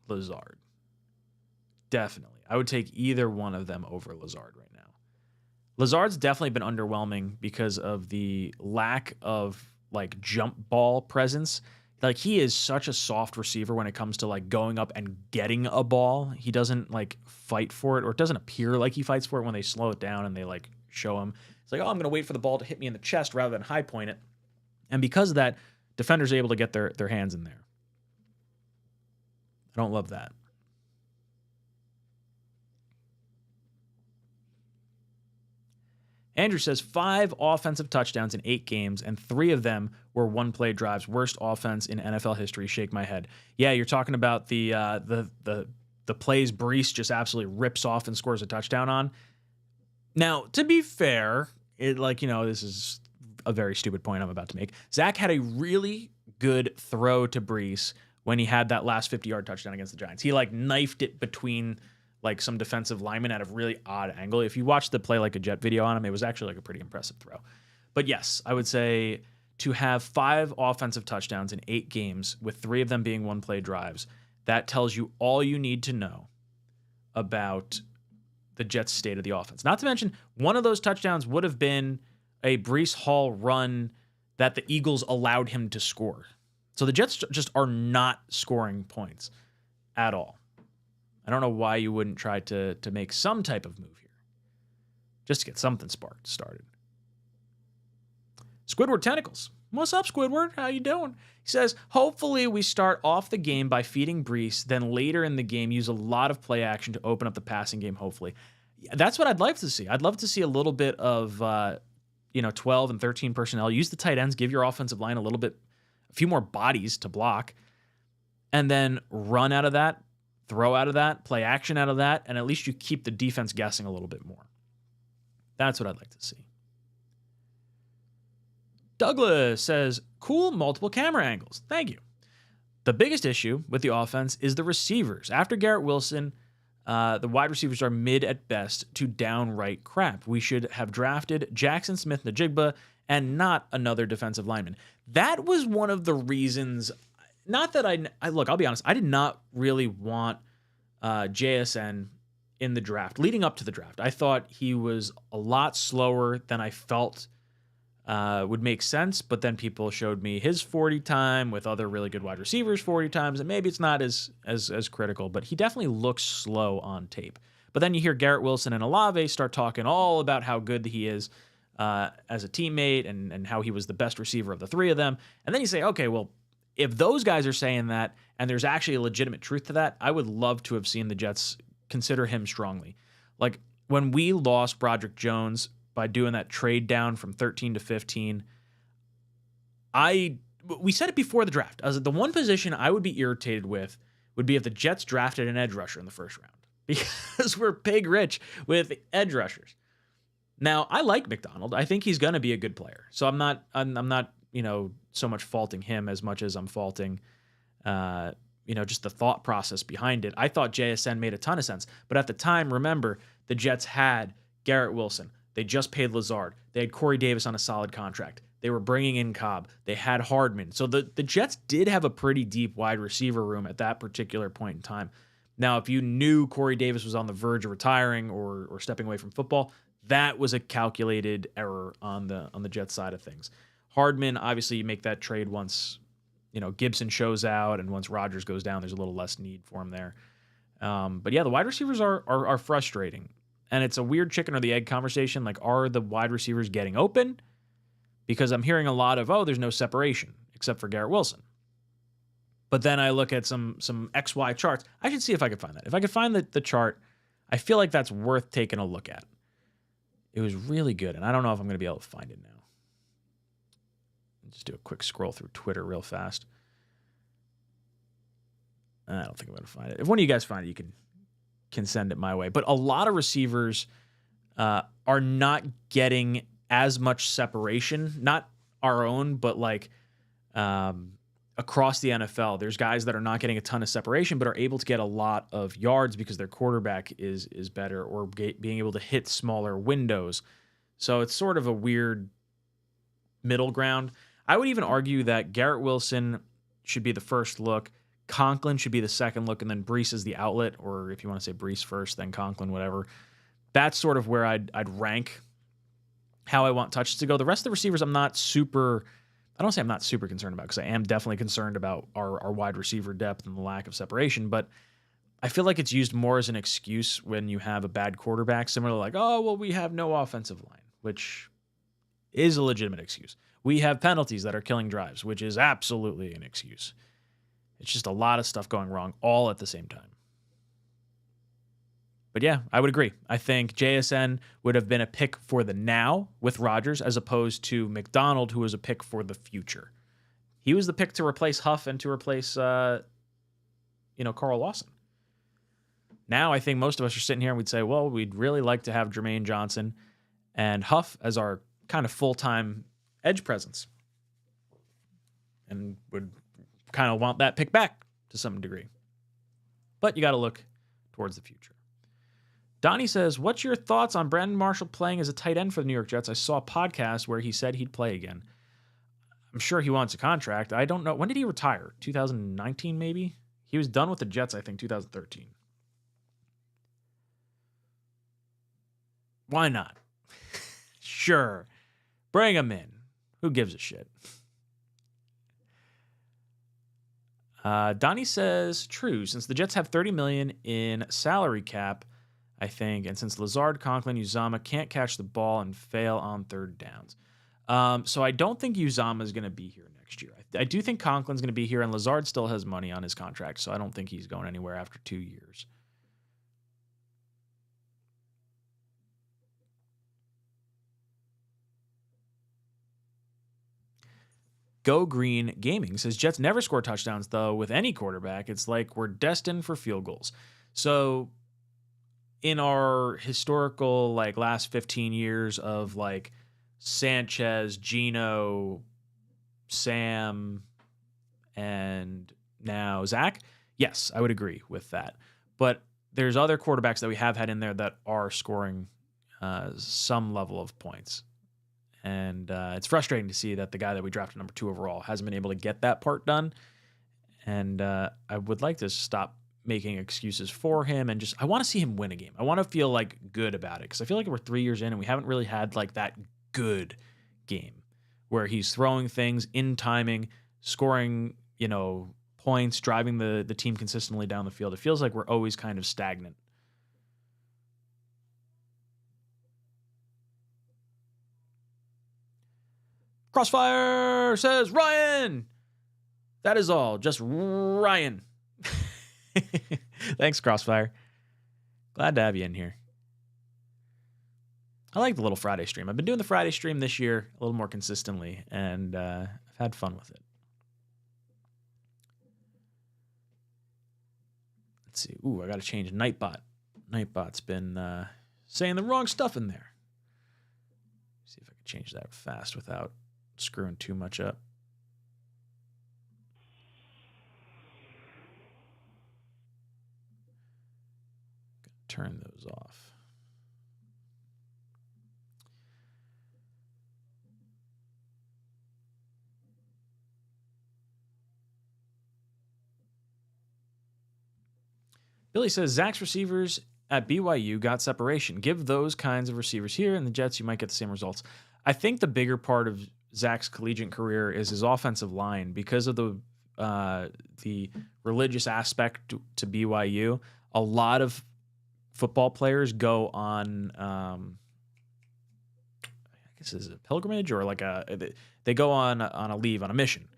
Lazard. Definitely. I would take either one of them over Lazard right now. Lazard's definitely been underwhelming because of the lack of like jump ball presence. Like, he is such a soft receiver when it comes to like going up and getting a ball. He doesn't like fight for it, or it doesn't appear like he fights for it when they slow it down and they like show him. It's like, oh, I'm going to wait for the ball to hit me in the chest rather than high point it. And because of that, defenders are able to get their hands in there. I don't love that. Andrew says 5 offensive touchdowns in 8 games, and 3 of them were one-play drives. Worst offense in NFL history. Shake my head. Yeah, you're talking about the plays Brees just absolutely rips off and scores a touchdown on. Now, to be fair, this is a very stupid point I'm about to make. Zach had a really good throw to Brees when he had that last 50-yard touchdown against the Giants. He like knifed it between like some defensive linemen at a really odd angle. If you watch the Play Like a Jet video on him, it was actually like a pretty impressive throw. But yes, I would say to have 5 offensive touchdowns in 8 games, with 3 of them being one-play drives, that tells you all you need to know about the Jets' state of the offense. Not to mention, one of those touchdowns would have been a Breece Hall run that the Eagles allowed him to score. So the Jets just are not scoring points at all. I don't know why you wouldn't try to make some type of move here, just to get something started. Squidward Tentacles. What's up, Squidward? How you doing? He says, hopefully we start off the game by feeding Breece, then later in the game use a lot of play action to open up the passing game, hopefully. That's what I'd like to see. I'd love to see a little bit of 12 and 13 personnel. Use the tight ends, give your offensive line a few more bodies to block, and then run out of that, throw out of that, play action out of that, and at least you keep the defense guessing a little bit more. That's what I'd like to see. Douglas says, cool multiple camera angles. Thank you. The biggest issue with the offense is the receivers. After Garrett Wilson, the wide receivers are mid at best to downright crap. We should have drafted Jackson Smith-Njigba and not another defensive lineman. That was one of the reasons, not that look, I'll be honest, I did not really want JSN in the draft. Leading up to the draft, I thought he was a lot slower than I felt would make sense, but then people showed me his 40 time with other really good wide receivers 40 times, and maybe it's not as critical, but he definitely looks slow on tape. But then you hear Garrett Wilson and Olave start talking all about how good he is as a teammate and how he was the best receiver of the 3 of them. And then you say, okay, well, if those guys are saying that and there's actually a legitimate truth to that, I would love to have seen the Jets consider him strongly. Like when we lost Broderick Jones by doing that trade down from 13 to 15, we said it before the draft. I was like, the one position I would be irritated with would be if the Jets drafted an edge rusher in the first round, because we're pig rich with edge rushers. Now, I like McDonald. I think he's going to be a good player. So I'm not so much faulting him as much as I'm faulting just the thought process behind it. I thought JSN made a ton of sense. But at the time, remember, the Jets had Garrett Wilson. They just paid Lazard. They had Corey Davis on a solid contract. They were bringing in Cobb. They had Hardman. So the Jets did have a pretty deep wide receiver room at that particular point in time. Now, if you knew Corey Davis was on the verge of retiring or stepping away from football, that was a calculated error on the Jets side of things. Hardman, obviously, you make that trade once Gibson shows out and once Rodgers goes down. There's a little less need for him there. But yeah, the wide receivers are frustrating. And it's a weird chicken or the egg conversation. Like, are the wide receivers getting open? Because I'm hearing a lot of, there's no separation except for Garrett Wilson. But then I look at some XY charts. I should see if I could find that. If I could find the chart, I feel like that's worth taking a look at. It was really good, and I don't know if I'm going to be able to find it now. Just do a quick scroll through Twitter real fast. I don't think I'm going to find it. If one of you guys find it, you can send it my way. But a lot of receivers are not getting as much separation, not our own, but like across the NFL. There's guys that are not getting a ton of separation, but are able to get a lot of yards because their quarterback is better or being able to hit smaller windows. So it's sort of a weird middle ground. I would even argue that Garrett Wilson should be the first look. Conklin should be the second look, and then Breece is the outlet, or if you want to say Breece first, then Conklin, whatever. That's sort of where I'd rank how I want touches to go. The rest of the receivers, I don't say I'm not super concerned about, because I am definitely concerned about our wide receiver depth and the lack of separation, but I feel like it's used more as an excuse when you have a bad quarterback, similar to like, we have no offensive line, which is a legitimate excuse. We have penalties that are killing drives, which is absolutely an excuse. It's just a lot of stuff going wrong all at the same time. But yeah, I would agree. I think JSN would have been a pick for the now with Rodgers, as opposed to McDonald, who was a pick for the future. He was the pick to replace Huff and to replace, Carl Lawson. Now I think most of us are sitting here and we'd say, well, we'd really like to have Jermaine Johnson and Huff as our kind of full-time edge presence, and would kind of want that pick back to some degree. But you got to look towards the future. Donnie says, what's your thoughts on Brandon Marshall playing as a tight end for the New York Jets? I saw a podcast where he said he'd play again. I'm sure he wants a contract. I don't know. When did he retire? 2019, maybe? He was done with the Jets, I think, 2013. Why not? Sure. Bring him in. Who gives a shit? Donnie says, true, since the Jets have $30 million in salary cap, I think, and since Lazard, Conklin, Uzama can't catch the ball and fail on third downs. So I don't think Uzama is going to be here next year. I do think Conklin's going to be here, and Lazard still has money on his contract, so I don't think he's going anywhere after 2 years. Go Green Gaming says Jets never score touchdowns, though, with any quarterback. It's like we're destined for field goals. So in our historical, like, last 15 years of, like, Sanchez, Geno, Sam, and now Zach, yes, I would agree with that. But there's other quarterbacks that we have had in there that are scoring some level of points. And it's frustrating to see that the guy that we drafted number 2 overall hasn't been able to get that part done. And I would like to stop making excuses for him and just, I want to see him win a game. I want to feel like good about it, because I feel like we're 3 years in and we haven't really had like that good game where he's throwing things in timing, scoring, points, driving the team consistently down the field. It feels like we're always kind of stagnant. Crossfire says, Ryan! That is all. Just Ryan. Thanks, Crossfire. Glad to have you in here. I like the little Friday stream. I've been doing the Friday stream this year a little more consistently, and I've had fun with it. Let's see. Ooh, I got to change Nightbot. Nightbot's been saying the wrong stuff in there. See if I can change that fast without screwing too much up. Turn those off. Billy says Zach's receivers at BYU got separation. Give those kinds of receivers here, and the Jets, you might get the same results. I think the bigger part of Zach's collegiate career is his offensive line, because of the religious aspect to BYU. A lot of football players go on, I guess is it a pilgrimage or like they go on a leave, on a mission,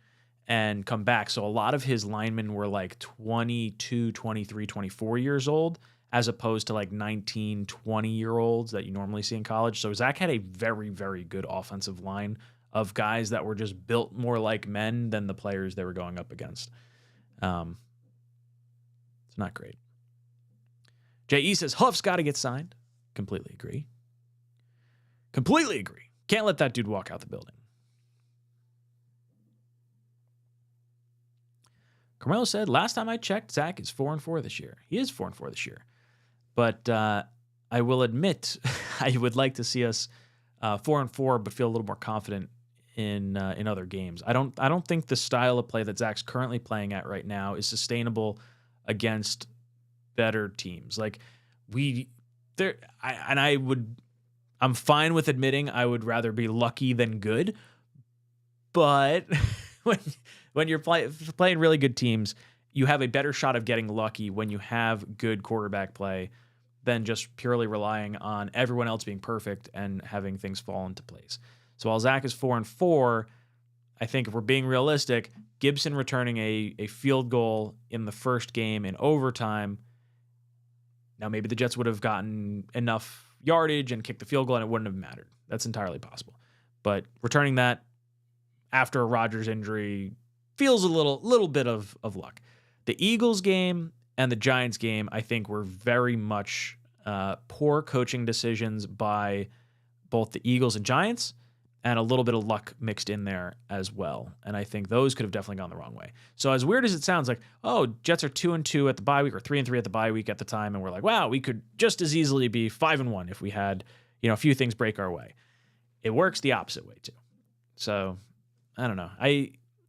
and come back. So a lot of his linemen were like 22, 23, 24 years old, as opposed to like 19, 20-year-olds that you normally see in college. So Zach had a very, very good offensive line of guys that were just built more like men than the players they were going up against. It's not great. J.E. says, Huff's got to get signed. Completely agree. Completely agree. Can't let that dude walk out the building. Carmelo said, last time I checked, Zach is 4-4 this year. He is 4-4 this year. But I will admit, I would like to see us 4-4, but feel a little more confident in other games. I don't think the style of play that Zach's currently playing at right now is sustainable against better teams. Like I'm fine with admitting I would rather be lucky than good, but when you're playing really good teams, you have a better shot of getting lucky when you have good quarterback play than just purely relying on everyone else being perfect and having things fall into place. So while Zach is 4-4, I think if we're being realistic, Gibson returning a field goal in the first game in overtime. Now, maybe the Jets would have gotten enough yardage and kicked the field goal and it wouldn't have mattered. That's entirely possible. But returning that after a Rodgers injury feels a little bit of luck. The Eagles game and the Giants game, I think, were very much poor coaching decisions by both the Eagles and Giants, and a little bit of luck mixed in there as well. And I think those could have definitely gone the wrong way. So as weird as it sounds, like, oh, Jets are 2-2 at the bye week, or 3-3 at the bye week at the time, and we're like, wow, we could just as easily be 5-1 if we had, a few things break our way. It works the opposite way too. So I don't know.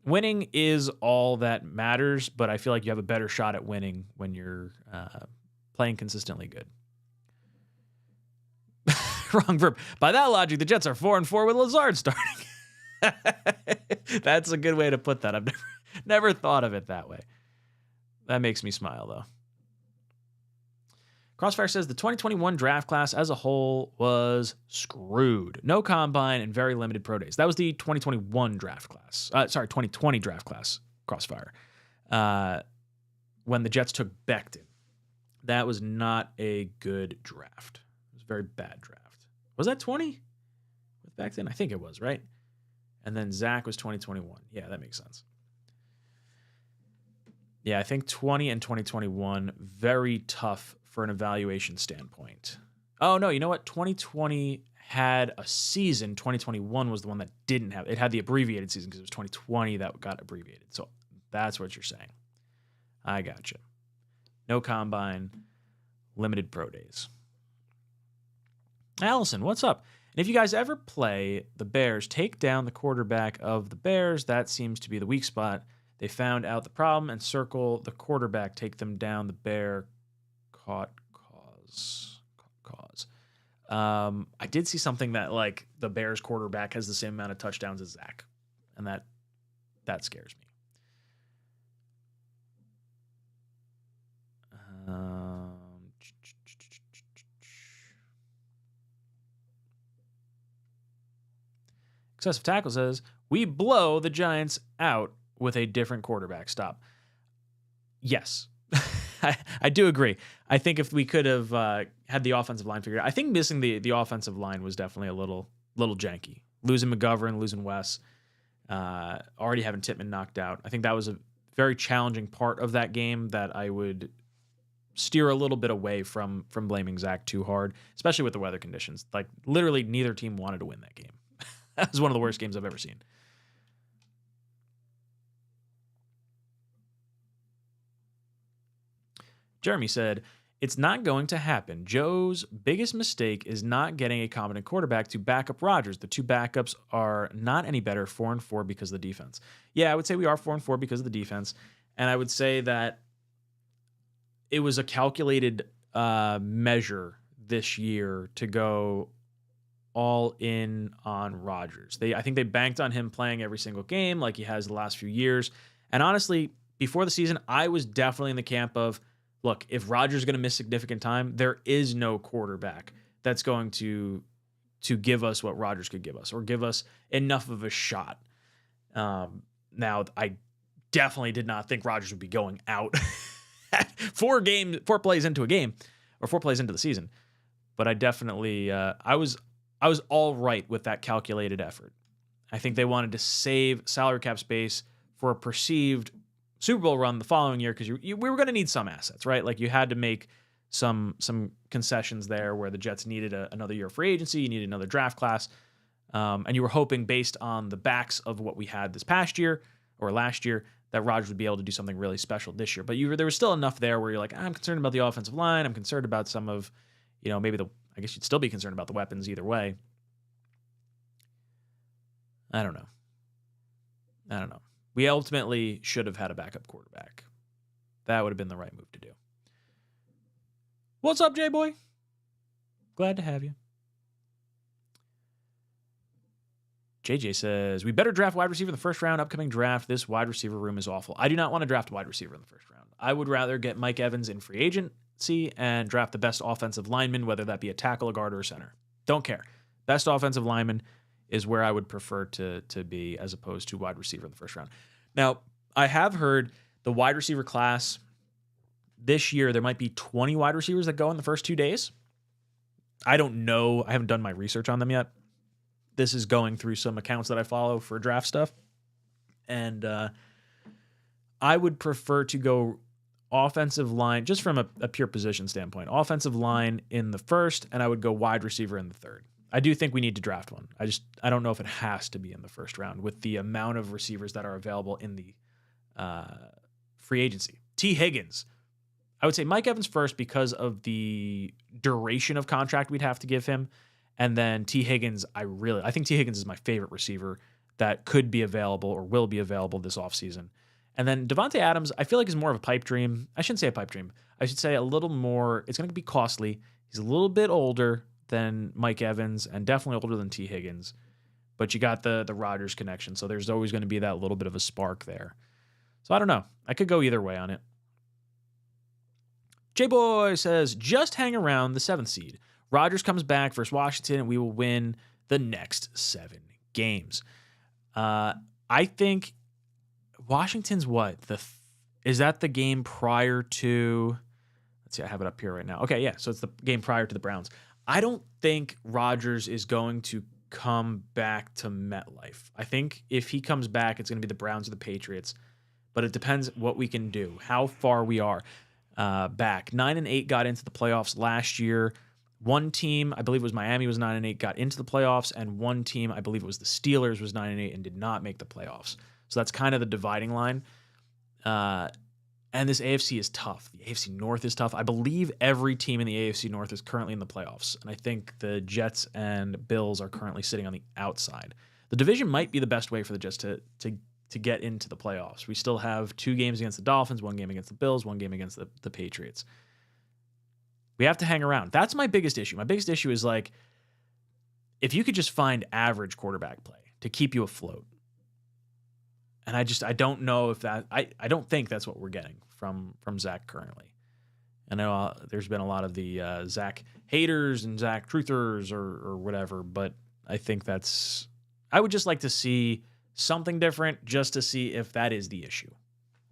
Winning is all that matters, but I feel like you have a better shot at winning when you're playing consistently good. Wrong verb. By that logic, the Jets are 4-4 with Lazard starting. That's a good way to put that. I've never thought of it that way. That makes me smile, though. Crossfire says the 2021 draft class as a whole was screwed. No combine and very limited pro days. That was the 2021 draft class. 2020 draft class, Crossfire. When the Jets took Becton. That was not a good draft. It was a very bad draft. Was that 20 with Becton? I think it was, right? And then Zach was 2021. Yeah, that makes sense. Yeah, I think 20 and 2021, very tough for an evaluation standpoint. Oh, no, you know what? 2020 had a season. 2021 was the one that didn't have. It had the abbreviated season because it was 2020 that got abbreviated. So that's what you're saying. I gotcha. No combine, limited pro days. Allison, what's up? And if you guys ever play the Bears, take down the quarterback of the Bears. That seems to be the weak spot. They found out the problem and circle the quarterback. Take them down. The Bear caught cause. I did see something that like the Bears quarterback has the same amount of touchdowns as Zach, and that scares me. Excessive Tackle says, we blow the Giants out with a different quarterback. Stop. Yes, I do agree. I think if we could have had the offensive line figured out, I think missing the offensive line was definitely a little janky. Losing McGovern, losing Wes, already having Tippmann knocked out. I think that was a very challenging part of that game that I would steer a little bit away from blaming Zach too hard, especially with the weather conditions. Like literally neither team wanted to win that game. That was one of the worst games I've ever seen. Jeremy said, it's not going to happen. Joe's biggest mistake is not getting a competent quarterback to back up Rodgers. The two backups are not any better, 4-4 because of the defense. Yeah, I would say we are 4-4 because of the defense. And I would say that it was a calculated measure this year to go all in on Rodgers. I think they banked on him playing every single game like he has the last few years. And honestly, before the season, I was definitely in the camp of, look, if Rodgers is going to miss significant time, there is no quarterback that's going to give us what Rodgers could give us or give us enough of a shot. Now, I definitely did not think Rodgers would be going out 4 plays into a game or 4 plays into the season. But I definitely, I was all right with that calculated effort. I think they wanted to save salary cap space for a perceived Super Bowl run the following year because we were going to need some assets, right? Like you had to make some concessions there where the Jets needed another year of free agency, you needed another draft class, and you were hoping based on the backs of what we had this past year or last year that Rodgers would be able to do something really special this year. But there was still enough there where you're like, I'm concerned about the offensive line. I'm concerned about some of, maybe I guess you'd still be concerned about the weapons either way. I don't know. We ultimately should have had a backup quarterback. That would have been the right move to do. What's up, J-Boy? Glad to have you. JJ says, we better draft wide receiver in the first round. Upcoming draft, this wide receiver room is awful. I do not want to draft a wide receiver in the first round. I would rather get Mike Evans in free agency and draft the best offensive lineman, whether that be a tackle, a guard, or a center. Don't care. Best offensive lineman is where I would prefer to be as opposed to wide receiver in the first round. Now, I have heard the wide receiver class this year, there might be 20 wide receivers that go in the first 2 days. I don't know. I haven't done my research on them yet. This is going through some accounts that I follow for draft stuff. And I would prefer to go offensive line, just from a pure position standpoint, offensive line in the first, and I would go wide receiver in the third. I do think we need to draft one. I don't know if it has to be in the first round with the amount of receivers that are available in the free agency. T. Higgins. I would say Mike Evans first because of the duration of contract we'd have to give him. And then T. Higgins, I think T. Higgins is my favorite receiver that could be available or will be available this offseason. And then Davante Adams, I feel like is more of a pipe dream. I shouldn't say a pipe dream. I should say a little more. It's going to be costly. He's a little bit older than Mike Evans and definitely older than T. Higgins. But you got the Rodgers connection, so there's always going to be that little bit of a spark there. So I don't know. I could go either way on it. J-Boy says, just hang around the 7th seed. Rodgers comes back versus Washington, and we will win the next 7 games. I think Washington's what? Is that the game prior to... Let's see, I have it up here right now. Okay, yeah, so it's the game prior to the Browns. I don't think Rodgers is going to come back to MetLife. I think if he comes back, it's going to be the Browns or the Patriots. But it depends what we can do, how far we are back. 9-8 got into the playoffs last year. One team, I believe it was Miami, was 9-8, got into the playoffs, and one team, I believe it was the Steelers, was 9-8 and did not make the playoffs. So that's kind of the dividing line. And this AFC is tough. The AFC North is tough. I believe every team in the AFC North is currently in the playoffs, and I think the Jets and Bills are currently sitting on the outside. The division might be the best way for the Jets to get into the playoffs. We still have 2 games against the Dolphins, 1 game against the Bills, 1 game against the Patriots. We have to hang around. That's my biggest issue. My biggest issue is like, if you could just find average quarterback play to keep you afloat. And I don't know if that, I don't think that's what we're getting from Zach currently. I know there's been a lot of the Zach haters and Zach truthers or whatever, but I think I would just like to see something different just to see if that is the issue,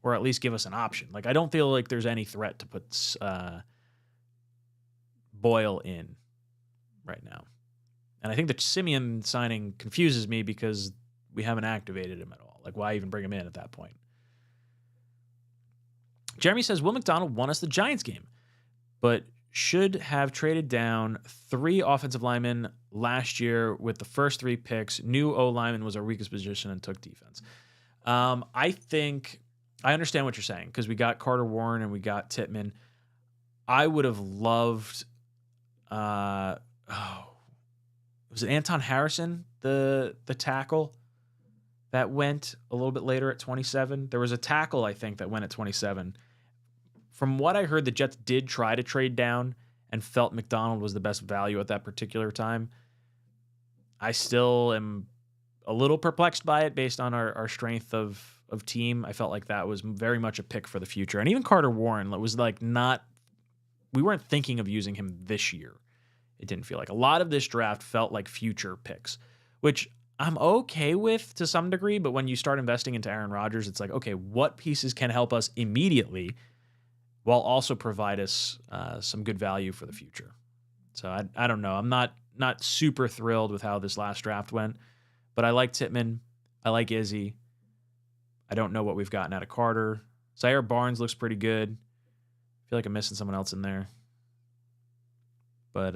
or at least give us an option. Like, I don't feel like there's any threat to put Boyle in right now. And I think the Simeon signing confuses me because we haven't activated him at all. Like, why even bring him in at that point? Jeremy says, Will McDonald won us the Giants game, but should have traded down 3 offensive linemen last year with the first 3 picks. Knew O-lineman was our weakest position and took defense. I think I understand what you're saying because we got Carter Warren and we got Tittman. I would have loved... was it Anton Harrison, the tackle that went a little bit later at 27? There was a tackle, I think, that went at 27. From what I heard, the Jets did try to trade down and felt McDonald was the best value at that particular time. I still am a little perplexed by it based on our strength of team. I felt like that was very much a pick for the future. And even Carter Warren was like we weren't thinking of using him this year. It didn't feel like. A lot of this draft felt like future picks, which I'm okay with to some degree, but when you start investing into Aaron Rodgers, it's like, okay, what pieces can help us immediately while also provide us some good value for the future? So I don't know. I'm not super thrilled with how this last draft went, but I like Tittman. I like Izzy. I don't know what we've gotten out of Carter. Zaire Barnes looks pretty good. I feel like I'm missing someone else in there. But,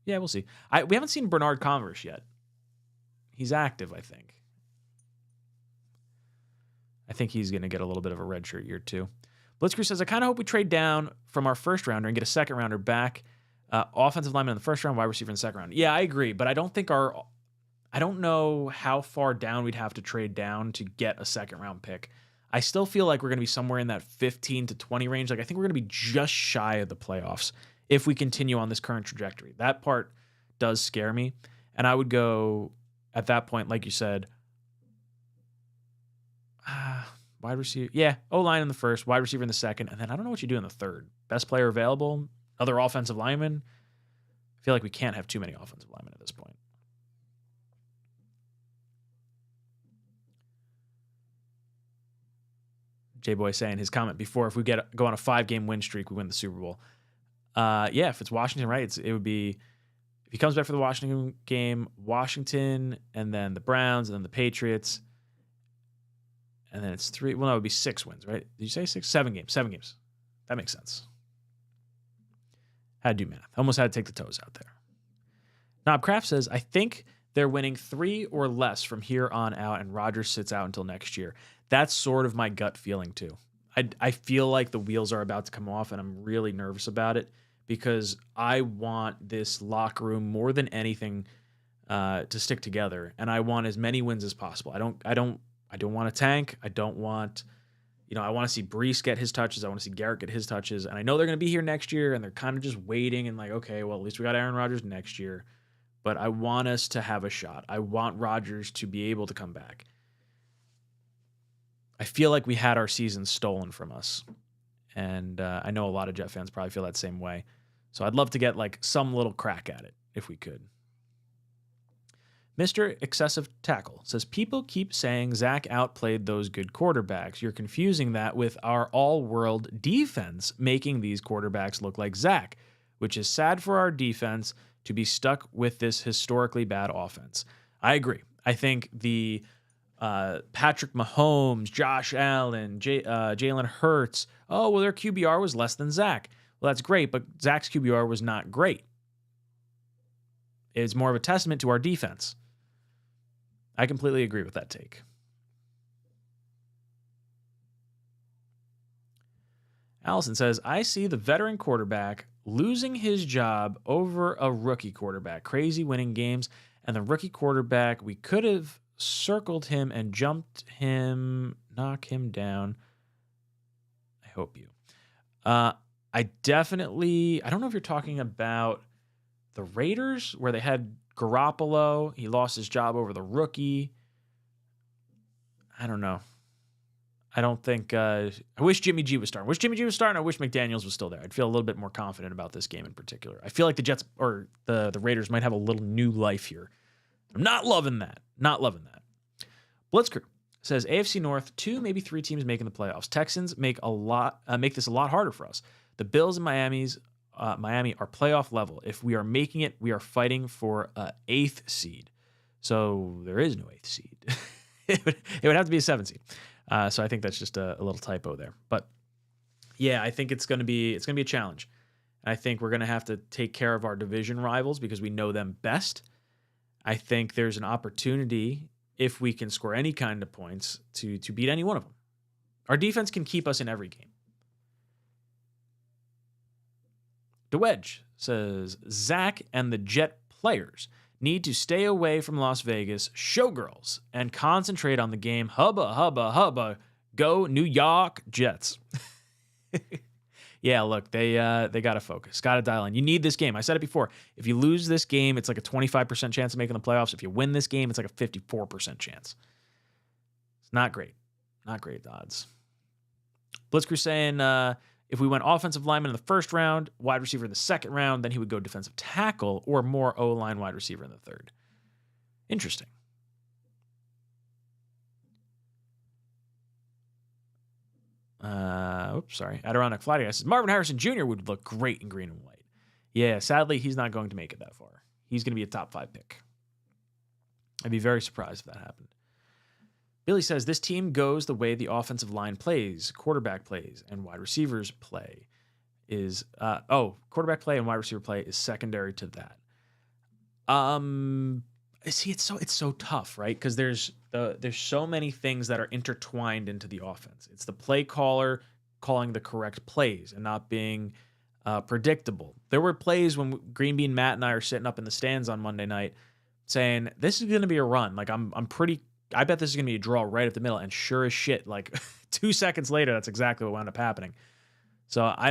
yeah, we'll see. We haven't seen Bernard Converse yet. He's active, I think. I think he's going to get a little bit of a redshirt year, too. Blitzkrieg says, I kind of hope we trade down from our first rounder and get a second rounder back. Offensive lineman in the first round, wide receiver in the second round. Yeah, I agree, but I don't know how far down we'd have to trade down to get a second round pick. I still feel like we're going to be somewhere in that 15 to 20 range. Like, I think we're going to be just shy of the playoffs if we continue on this current trajectory. That part does scare me. And I would go, at that point, like you said, wide receiver. Yeah, O-line in the first, wide receiver in the second, and then I don't know what you do in the third. Best player available, other offensive lineman. I feel like we can't have too many offensive linemen at this point. J-Boy saying his comment before, if we go on a 5-game win streak, we win the Super Bowl. Yeah, if it's Washington, right, it would be, if he comes back for the Washington game, Washington, and then the Browns, and then the Patriots, and then it's 3. Well, no, it would be 6 wins, right? Did you say 6? 7 games. 7 games. That makes sense. Had to do math. Almost had to take the toes out there. Knobcraft says, I think they're winning 3 or less from here on out, and Rodgers sits out until next year. That's sort of my gut feeling, too. I feel like the wheels are about to come off, and I'm really nervous about it because I want this locker room more than anything to stick together, and I want as many wins as possible. I don't want to tank. I don't want, I want to see Brees get his touches. I want to see Garrett get his touches, and I know they're going to be here next year, and they're kind of just waiting and like, okay, well, at least we got Aaron Rodgers next year, but I want us to have a shot. I want Rodgers to be able to come back. I feel like we had our season stolen from us, and I know a lot of Jet fans probably feel that same way. So I'd love to get like some little crack at it if we could. Mr. Excessive Tackle says, people keep saying Zach outplayed those good quarterbacks. You're confusing that with our all-world defense making these quarterbacks look like Zach, which is sad for our defense to be stuck with this historically bad offense. I agree. I think the Patrick Mahomes, Josh Allen, Jalen Hurts, oh, well, their QBR was less than Zach. Well, that's great, but Zach's QBR was not great. It's more of a testament to our defense. I completely agree with that take. Allison says, I see the veteran quarterback losing his job over a rookie quarterback. Crazy winning games. And the rookie quarterback, we could have circled him and jumped him, knock him down. I hope you. I don't know if you're talking about the Raiders where they had Garoppolo. He lost his job over the rookie. I don't know. I don't think. I wish Jimmy G was starting. I wish McDaniels was still there. I'd feel a little bit more confident about this game in particular. I feel like the Jets or the Raiders might have a little new life here. I'm not loving that. Blitzkrieg says AFC North, 2, maybe 3 teams making the playoffs. Texans make this a lot harder for us. The Bills and Miami are playoff level. If we are making it, we are fighting for an 8th seed. So there is no 8th seed. it would have to be a 7th seed. So I think that's just a little typo there. But yeah, I think it's going to be a challenge. I think we're going to have to take care of our division rivals because we know them best. I think there's an opportunity, if we can score any kind of points, to beat any one of them. Our defense can keep us in every game. The Wedge says, Zach and the Jet players need to stay away from Las Vegas showgirls and concentrate on the game. Hubba, hubba, hubba. Go New York Jets. Yeah, look, they got to focus. Got to dial in. You need this game. I said it before. If you lose this game, it's like a 25% chance of making the playoffs. If you win this game, it's like a 54% chance. It's not great. Not great odds. Blitzkrieg saying, if we went offensive lineman in the first round, wide receiver in the second round, then he would go defensive tackle or more O-line wide receiver in the third. Interesting. Adirondack Flighty says, Marvin Harrison Jr. would look great in green and white. Yeah, sadly, he's not going to make it that far. He's going to be a top 5 pick. I'd be very surprised if that happened. Billy says, this team goes the way the offensive line plays, quarterback plays, and wide receivers play. Quarterback play and wide receiver play is secondary to that. See, it's so tough, right? Because there's so many things that are intertwined into the offense. It's the play caller calling the correct plays and not being predictable. There were plays when Green Bean Matt and I are sitting up in the stands on Monday night saying, this is going to be a run. Like I bet this is going to be a draw right at the middle. And sure as shit, like 2 seconds later, that's exactly what wound up happening. So I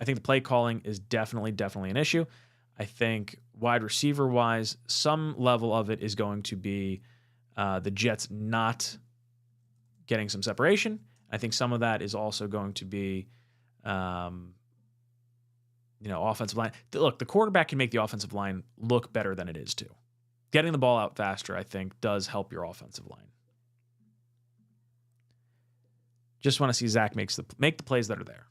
think the play calling is definitely an issue. I think wide receiver wise, some level of it is going to be the Jets not getting some separation. I think some of that is also going to be, offensive line. Look, the quarterback can make the offensive line look better than it is too. Getting the ball out faster, I think, does help your offensive line. Just want to see Zach make the plays that are there.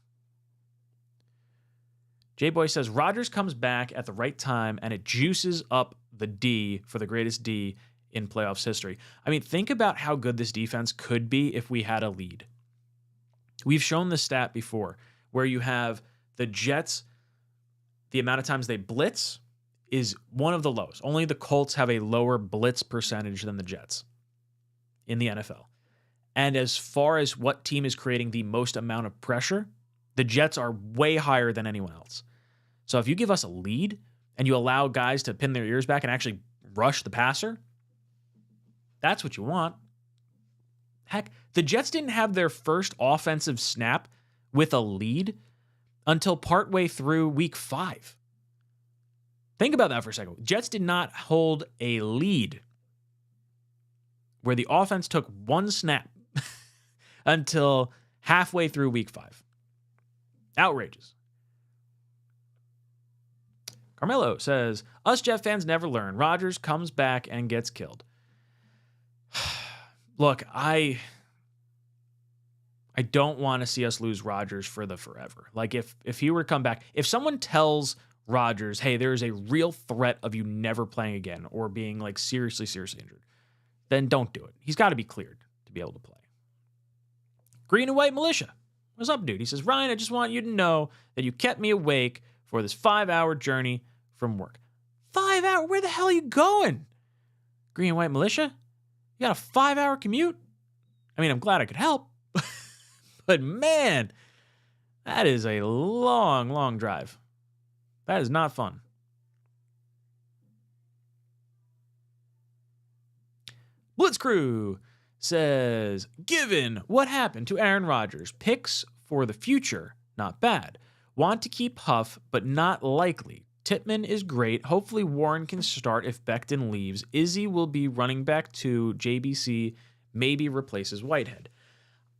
J-Boy says, Rodgers comes back at the right time, and it juices up the D for the greatest D in playoffs history. I mean, think about how good this defense could be if we had a lead. We've shown this stat before, where you have the Jets, the amount of times they blitz is one of the lowest. Only the Colts have a lower blitz percentage than the Jets in the NFL. And as far as what team is creating the most amount of pressure, the Jets are way higher than anyone else. So if you give us a lead and you allow guys to pin their ears back and actually rush the passer. That's what you want. Heck, the Jets didn't have their first offensive snap with a lead until partway through week 5. Think about that for a second. Jets did not hold a lead where the offense took one snap until halfway through week 5. Outrageous. Carmelo says, us Jet fans never learn. Rodgers comes back and gets killed. Look, I don't want to see us lose Rodgers for the forever. Like if he were to come back, if someone tells Rodgers, hey, there is a real threat of you never playing again or being like seriously injured, then don't do it. He's got to be cleared to be able to play. Green and White Militia. What's up, dude? He says, Ryan, I just want you to know that you kept me awake for this 5-hour journey from work. 5 hours? Where the hell are you going? Green and White Militia? You got a 5-hour commute? I mean, I'm glad I could help. But man, that is a long drive. That is not fun. Blitzcrew says, given what happened to Aaron Rodgers, picks for the future, not bad. Want to keep Huff, but not likely. Tippmann is great. Hopefully Warren can start if Becton leaves. Izzy will be running back 2. JBC maybe replaces Whitehead.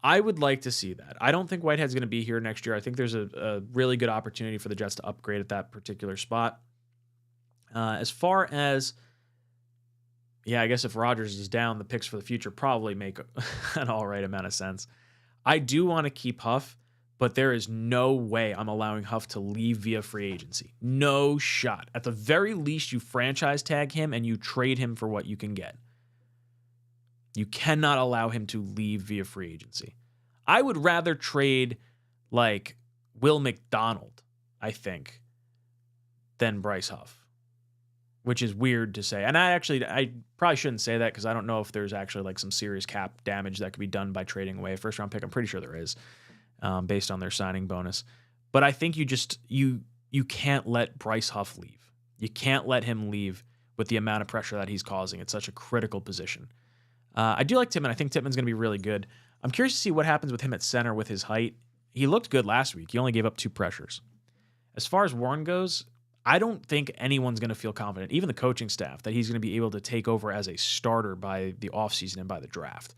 I would like to see that. I don't think Whitehead's going to be here next year. I think there's a really good opportunity for the Jets to upgrade at that particular spot. As far as, I guess if Rodgers is down, the picks for the future probably make an all right amount of sense. I do want to keep Huff, but there is no way I'm allowing Huff to leave via free agency. No shot. At the very least, you franchise tag him and you trade him for what you can get. You cannot allow him to leave via free agency. I would rather trade like Will McDonald, I think, than Bryce Huff, which is weird to say. And I probably shouldn't say that because I don't know if there's actually like some serious cap damage that could be done by trading away a first round pick. I'm pretty sure there is. Based on their signing bonus. But I think you can't let Bryce Huff leave. You can't let him leave with the amount of pressure that he's causing. It's such a critical position. I do like Tippmann. I think Tippmann's going to be really good. I'm curious to see what happens with him at center with his height. He looked good last week. He only gave up 2 pressures. As far as Warren goes, I don't think anyone's going to feel confident, even the coaching staff, that he's going to be able to take over as a starter by the offseason and by the draft.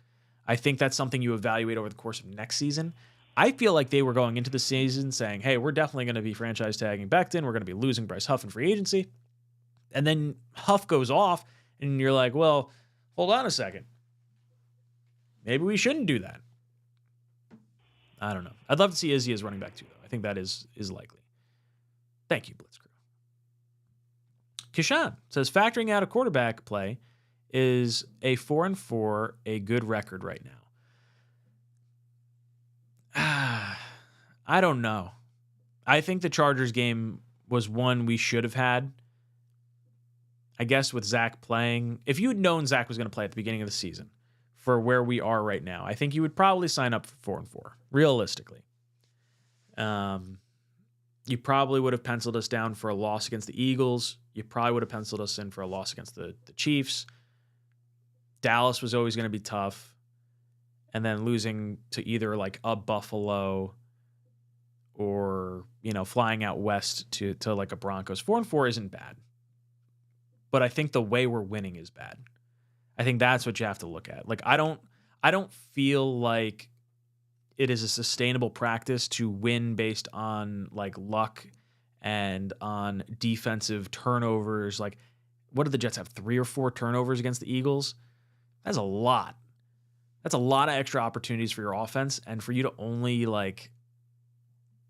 I think that's something you evaluate over the course of next season. I feel like they were going into the season saying, hey, we're definitely going to be franchise tagging Becton. We're going to be losing Bryce Huff in free agency. And then Huff goes off, and you're like, well, hold on a second. Maybe we shouldn't do that. I don't know. I'd love to see Izzy as running back too, though. I think that is likely. Thank you, Blitzcrew. Kishan says, factoring out a quarterback play, is a 4-4 a good record right now? I don't know. I think the Chargers game was one we should have had. I guess with Zach playing, if you had known Zach was going to play at the beginning of the season for where we are right now, I think you would probably sign up for 4-4, realistically. You probably would have penciled us down for a loss against the Eagles. You probably would have penciled us in for a loss against the Chiefs. Dallas was always going to be tough. And then losing to either like a Buffalo or, flying out west to like a Broncos. 4-4 isn't bad. But I think the way we're winning is bad. I think that's what you have to look at. Like, I don't feel like it is a sustainable practice to win based on like luck and on defensive turnovers. Like, what did the Jets have? 3 or 4 turnovers against the Eagles? That's a lot. That's a lot of extra opportunities for your offense, and for you to only like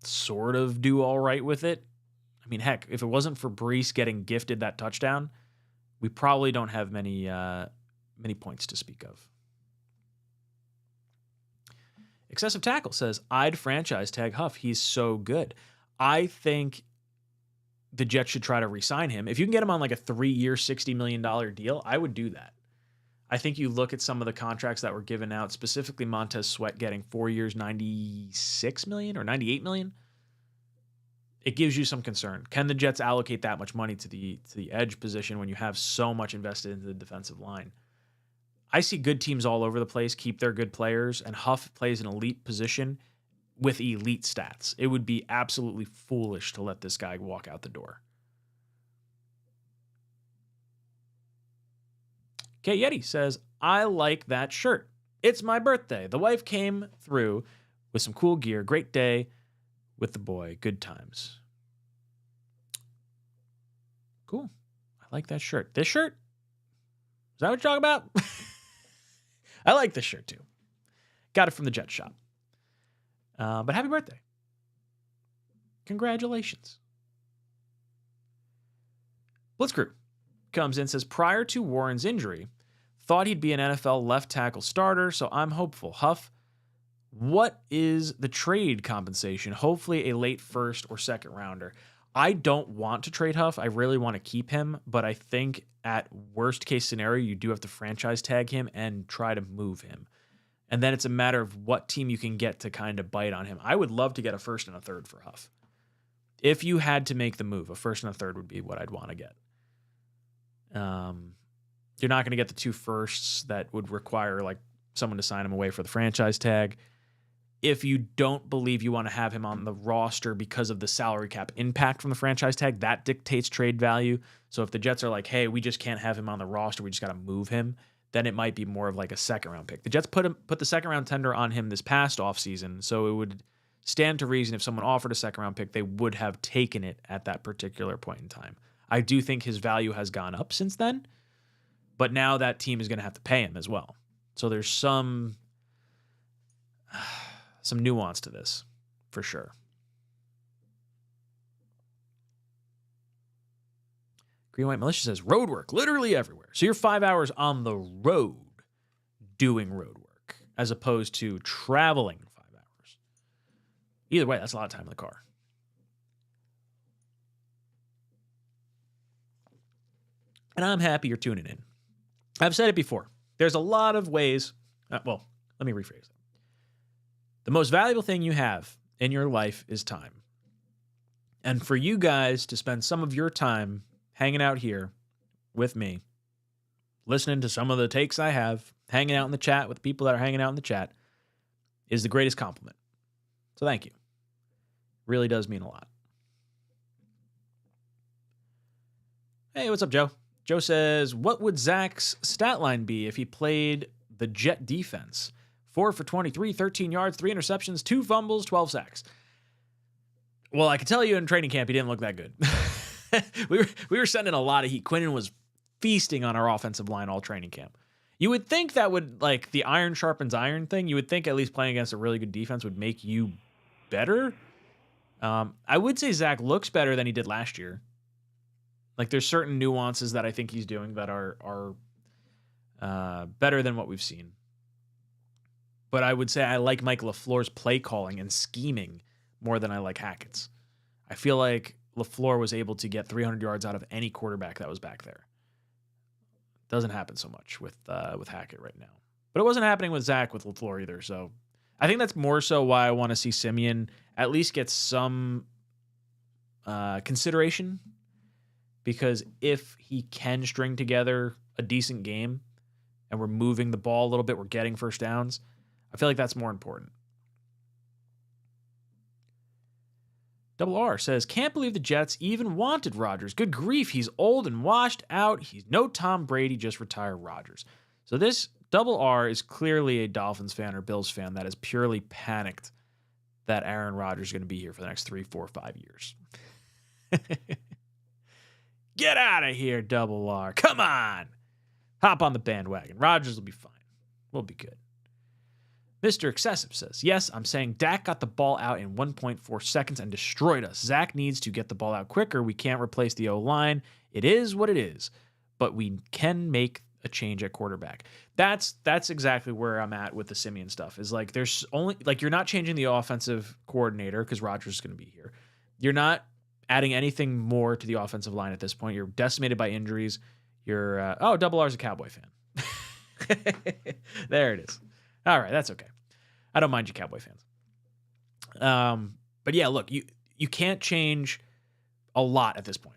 sort of do all right with it. I mean, heck, if it wasn't for Breece getting gifted that touchdown, we probably don't have many points to speak of. Excessive Tackle says, I'd franchise tag Huff. He's so good. I think the Jets should try to re-sign him. If you can get him on like a 3-year, $60 million deal, I would do that. I think you look at some of the contracts that were given out, specifically Montez Sweat getting 4 years, $96 million or $98 million. it gives you some concern. Can the Jets allocate that much money to the edge position when you have so much invested into the defensive line? I see good teams all over the place keep their good players, and Huff plays an elite position with elite stats. It would be absolutely foolish to let this guy walk out the door. K Yeti says, I like that shirt. It's my birthday. The wife came through with some cool gear. Great day with the boy. Good times. Cool. I like that shirt. This shirt? Is that what you're talking about? I like this shirt too. Got it from the Jet Shop. But happy birthday. Congratulations. Blitzkrieg comes in and says, prior to Warren's injury, thought he'd be an NFL left tackle starter, so I'm hopeful. Huff, what is the trade compensation? Hopefully a late first or second rounder. I don't want to trade Huff. I really want to keep him, but I think at worst case scenario, you do have to franchise tag him and try to move him. And then it's a matter of what team you can get to kind of bite on him. I would love to get a first and a third for Huff. If you had to make the move, a first and a third would be what I'd want to get. You're not going to get the 2 firsts that would require like someone to sign him away for the franchise tag. If you don't believe you want to have him on the roster because of the salary cap impact from the franchise tag, that dictates trade value. So if the Jets are like, hey, we just can't have him on the roster, we just got to move him, then it might be more of like a second round pick. The Jets put the second round tender on him this past offseason, so it would stand to reason if someone offered a second round pick, they would have taken it at that particular point in time. I do think his value has gone up since then, but now that team is going to have to pay him as well. So there's some nuance to this, for sure. Green White Militia says, road work, literally everywhere. So you're 5 hours on the road doing road work, as opposed to traveling 5 hours. Either way, that's a lot of time in the car. And I'm happy you're tuning in. I've said it before. There's a lot of ways. Let me rephrase it. The most valuable thing you have in your life is time. And for you guys to spend some of your time hanging out here with me, listening to some of the takes I have, hanging out in the chat with people that are hanging out in the chat, is the greatest compliment. So thank you. Really does mean a lot. Hey, what's up, Joe? Joe says, what would Zach's stat line be if he played the Jet defense? 4 for 23, 13 yards, 3 interceptions, 2 fumbles, 12 sacks. Well, I can tell you in training camp, he didn't look that good. we were sending a lot of heat. Quinnen was feasting on our offensive line all training camp. You would think that would, like the iron sharpens iron thing, you would think at least playing against a really good defense would make you better. I would say Zach looks better than he did last year. Like there's certain nuances that I think he's doing that are better than what we've seen. But I would say I like Mike LaFleur's play calling and scheming more than I like Hackett's. I feel like LaFleur was able to get 300 yards out of any quarterback that was back there. Doesn't happen so much with Hackett right now. But it wasn't happening with Zach with LaFleur either. So I think that's more so why I want to see Simeon at least get some consideration. Because if he can string together a decent game and we're moving the ball a little bit, we're getting first downs, I feel like that's more important. Double R says, can't believe the Jets even wanted Rodgers. Good grief, he's old and washed out. He's no Tom Brady, just retire Rodgers. So this Double R is clearly a Dolphins fan or Bills fan that is purely panicked that Aaron Rodgers is going to be here for the next 3, 4, 5 years. Get out of here, Double R. Come on. Hop on the bandwagon. Rodgers will be fine. We'll be good. Mr. Excessive says, yes, I'm saying Dak got the ball out in 1.4 seconds and destroyed us. Zach needs to get the ball out quicker. We can't replace the O-line. It is what it is. But we can make a change at quarterback. That's exactly where I'm at with the Simeon stuff. Is like there's only like you're not changing the offensive coordinator because Rodgers is going to be here. You're not adding anything more to the offensive line at this point. You're decimated by injuries. You're Double R's a Cowboy fan. There it is. All right, that's okay. I don't mind you Cowboy fans. But yeah, look, you can't change a lot at this point.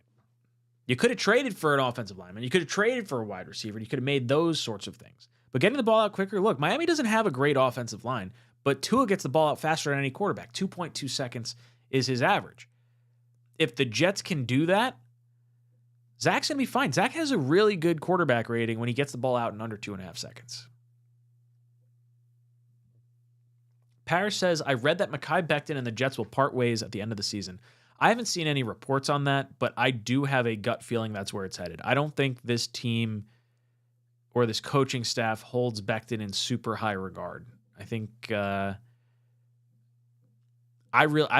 You could have traded for an offensive lineman. You could have traded for a wide receiver. You could have made those sorts of things. But getting the ball out quicker, look, Miami doesn't have a great offensive line, but Tua gets the ball out faster than any quarterback. 2.2 seconds is his average. If the Jets can do that, Zach's going to be fine. Zach has a really good quarterback rating when he gets the ball out in under 2.5 seconds. Paris says, I read that Mekhi Becton and the Jets will part ways at the end of the season. I haven't seen any reports on that, but I do have a gut feeling that's where it's headed. I don't think this team or this coaching staff holds Becton in super high regard. I think I've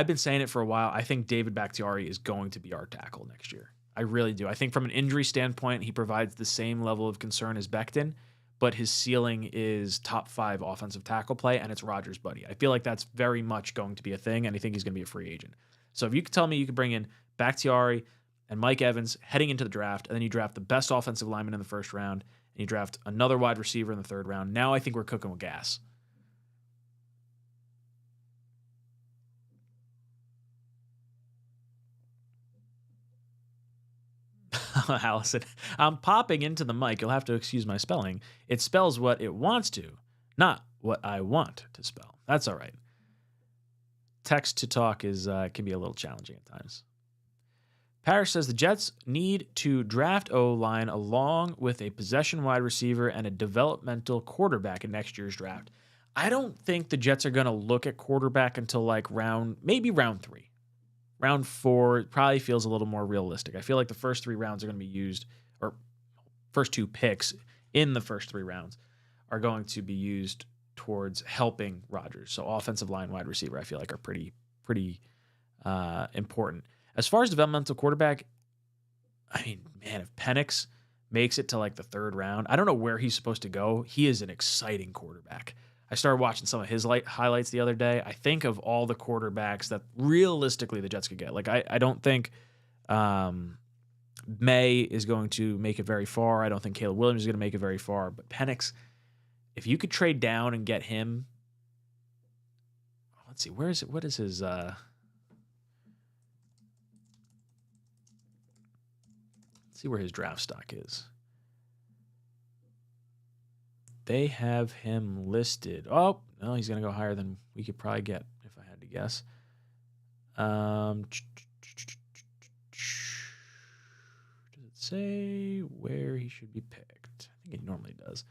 been saying it for a while. I think David Bakhtiari is going to be our tackle next year. I really do. I think from an injury standpoint, he provides the same level of concern as Becton, but his ceiling is top 5 offensive tackle play, and it's Rodgers' buddy. I feel like that's very much going to be a thing, and I think he's going to be a free agent. So if you could tell me you could bring in Bakhtiari and Mike Evans heading into the draft, and then you draft the best offensive lineman in the first round, and you draft another wide receiver in the third round, now I think we're cooking with gas. Allison, I'm popping into the mic. You'll have to excuse my spelling. It spells what it wants to, not what I want to spell. That's all right. Text to talk is can be a little challenging at times. Parrish says the Jets need to draft O-line along with a possession wide receiver and a developmental quarterback in next year's draft. I don't think the Jets are going to look at quarterback until like maybe round 3. Round 4 probably feels a little more realistic. I feel like the first 3 rounds are going to be used, or first 2 picks in the first 3 rounds are going to be used towards helping Rodgers. So offensive line, wide receiver, I feel like are pretty important. As far as developmental quarterback, I mean, man, if Penix makes it to like the 3rd round, I don't know where he's supposed to go. He is an exciting quarterback. I started watching some of his highlights the other day. I think of all the quarterbacks that realistically the Jets could get. Like, I don't think May is going to make it very far. I don't think Caleb Williams is going to make it very far. But Penix, if you could trade down and get him, let's see, where is it? What is his? Let's see where his draft stock is. They have him listed. Oh, no, he's going to go higher than we could probably get if I had to guess. Does it say where he should be picked? I think it normally does.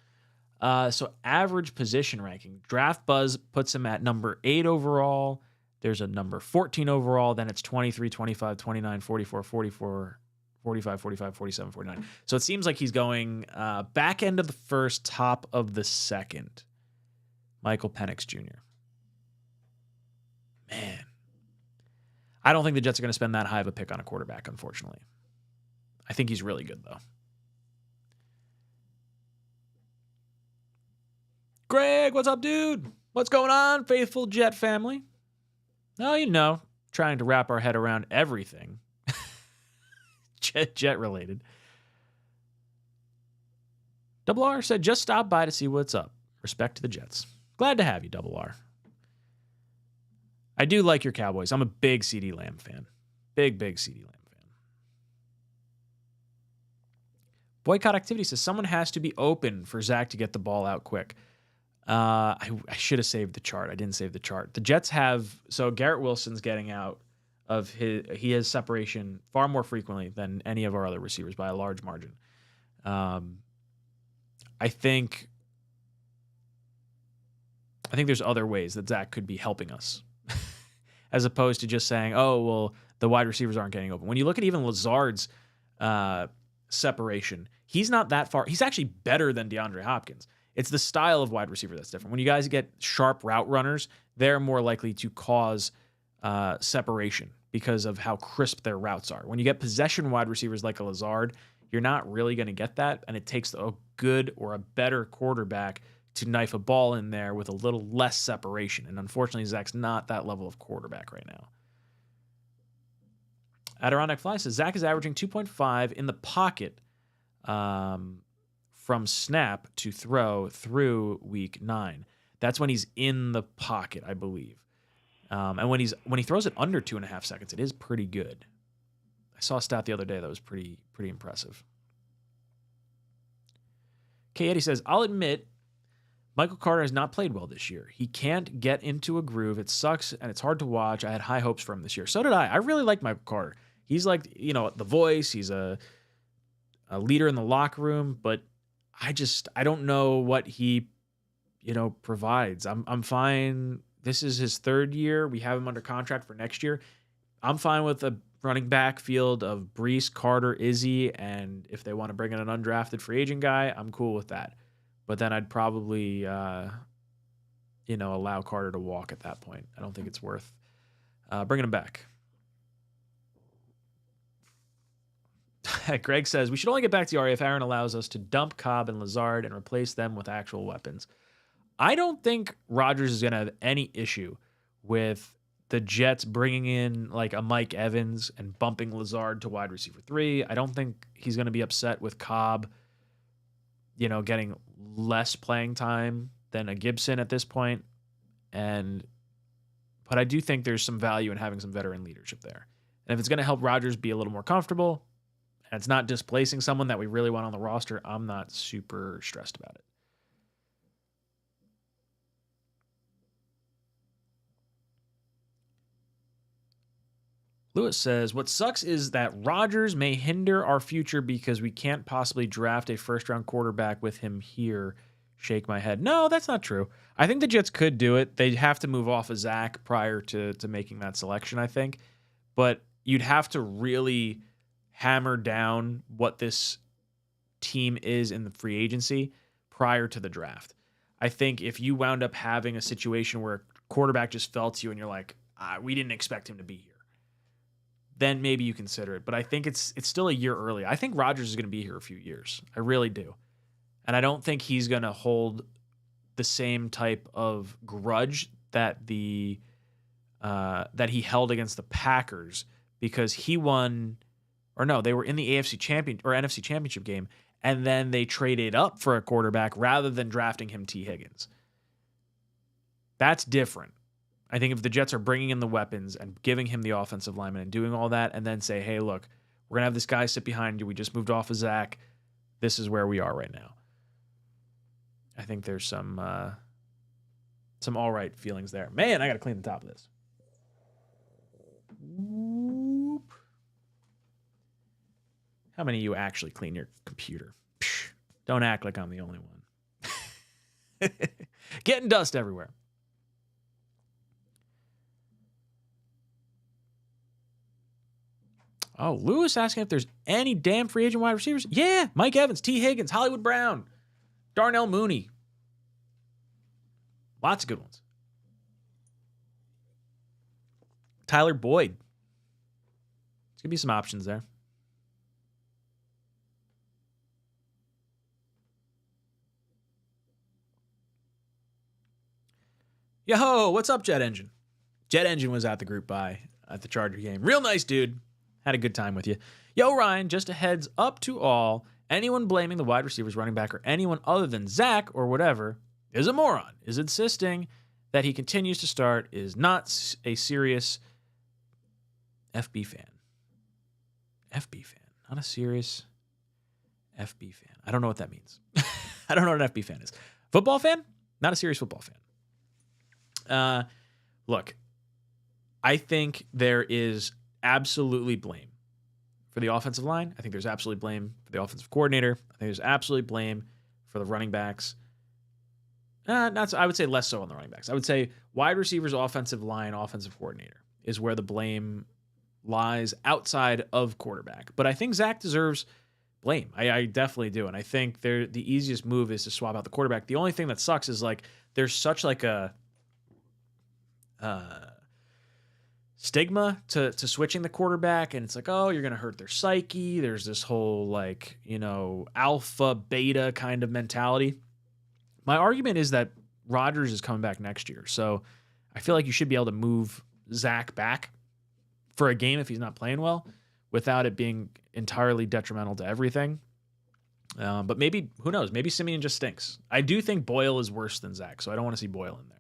So average position ranking. Draft Buzz puts him at number 8 overall. There's a number 14 overall. Then it's 23, 25, 29, 44, 44, 45, 45, 47, 49. So it seems like he's going back end of the first, top of the second. Michael Penix Jr. Man. I don't think the Jets are going to spend that high of a pick on a quarterback, unfortunately. I think he's really good, though. Greg, what's up, dude? What's going on, faithful Jet family? Oh, you know, trying to wrap our head around everything. Jet related. Double R said, just stop by to see what's up. Respect to the Jets. Glad to have you, Double R. I do like your Cowboys. I'm a big CeeDee Lamb fan. Big CeeDee Lamb fan. Boycott Activity says, someone has to be open for Zach to get the ball out quick. I should have saved the chart. I didn't save the chart. The Jets have, so Garrett Wilson's getting out of he has separation far more frequently than any of our other receivers by a large margin. I think there's other ways that Zach could be helping us as opposed to just saying, oh, well, the wide receivers aren't getting open. When you look at even Lazard's separation, he's not that far. He's actually better than DeAndre Hopkins. It's the style of wide receiver that's different. When you guys get sharp route runners, they're more likely to cause separation because of how crisp their routes are. When you get possession wide receivers like a Lazard, you're not really going to get that, and it takes a good or a better quarterback to knife a ball in there with a little less separation. And unfortunately, Zach's not that level of quarterback right now. Adirondack Fly says, Zach is averaging 2.5 in the pocket from snap to throw through week 9. That's when he's in the pocket, I believe. And when he throws it under 2.5 seconds, it is pretty good. I saw a stat the other day that was pretty impressive. K. Eddie says, I'll admit, Michael Carter has not played well this year. He can't get into a groove. It sucks, and it's hard to watch. I had high hopes for him this year. So did I. I really like Michael Carter. He's like, the voice. He's a leader in the locker room, but I don't know what he, provides. I'm fine. This is his third year. We have him under contract for next year. I'm fine with a running back field of Brees, Carter, Izzy, and if they want to bring in an undrafted free agent guy, I'm cool with that. But then I'd probably, allow Carter to walk at that point. I don't think it's worth bringing him back. Greg says, we should only get back to Yari if Aaron allows us to dump Cobb and Lazard and replace them with actual weapons. I don't think Rodgers is going to have any issue with the Jets bringing in like a Mike Evans and bumping Lazard to wide receiver 3. I don't think he's going to be upset with Cobb, getting less playing time than a Gibson at this point. But I do think there's some value in having some veteran leadership there. And if it's going to help Rodgers be a little more comfortable and it's not displacing someone that we really want on the roster, I'm not super stressed about it. Lewis says, what sucks is that Rodgers may hinder our future because we can't possibly draft a first-round quarterback with him here. Shake my head. No, that's not true. I think the Jets could do it. They'd have to move off of Zach prior to making that selection, I think. But you'd have to really hammer down what this team is in the free agency prior to the draft. I think if you wound up having a situation where a quarterback just fell to you and you're like, we didn't expect him to be here, then maybe you consider it. But I think it's still a year early. I think Rodgers is going to be here a few years. I really do. And I don't think he's going to hold the same type of grudge that he held against the Packers, because he won, or no, they were in the NFC Championship game, and then they traded up for a quarterback rather than drafting him T. Higgins. That's different. I think if the Jets are bringing in the weapons and giving him the offensive lineman and doing all that, and then say, hey, look, we're going to have this guy sit behind you. We just moved off of Zach. This is where we are right now. I think there's some all right feelings there. Man, I got to clean the top of this. Whoop. How many of you actually clean your computer? Psh, don't act like I'm the only one. Getting dust everywhere. Oh, Lewis asking if there's any damn free agent wide receivers. Yeah, Mike Evans, T. Higgins, Hollywood Brown, Darnell Mooney. Lots of good ones. Tyler Boyd. There's going to be some options there. Yo, what's up, Jet Engine? Jet Engine was at the group buy at the Charger game. Real nice dude. Had a good time with you. Yo, Ryan, just a heads up to all. Anyone blaming the wide receivers, running back, or anyone other than Zach or whatever is a moron. Is insisting that he continues to start is not a serious FB fan. FB fan. Not a serious FB fan. I don't know what that means. I don't know what an FB fan is. Football fan? Not a serious football fan. Look, I think there is absolutely blame for the offensive line. I think there's absolutely blame for the offensive coordinator. I think there's absolutely blame for the running backs. I would say less so on the running backs. I would say wide receivers, offensive line, offensive coordinator is where the blame lies outside of quarterback. But I think Zach deserves blame. I definitely do. And I think the easiest move is to swap out the quarterback. The only thing that sucks is like there's such like a stigma to switching the quarterback, and it's like, oh, you're going to hurt their psyche. There's this whole like, alpha beta kind of mentality. My argument is that Rodgers is coming back next year. So I feel like you should be able to move Zach back for a game if he's not playing well without it being entirely detrimental to everything. But maybe, who knows? Maybe Simeon just stinks. I do think Boyle is worse than Zach, so I don't want to see Boyle in there.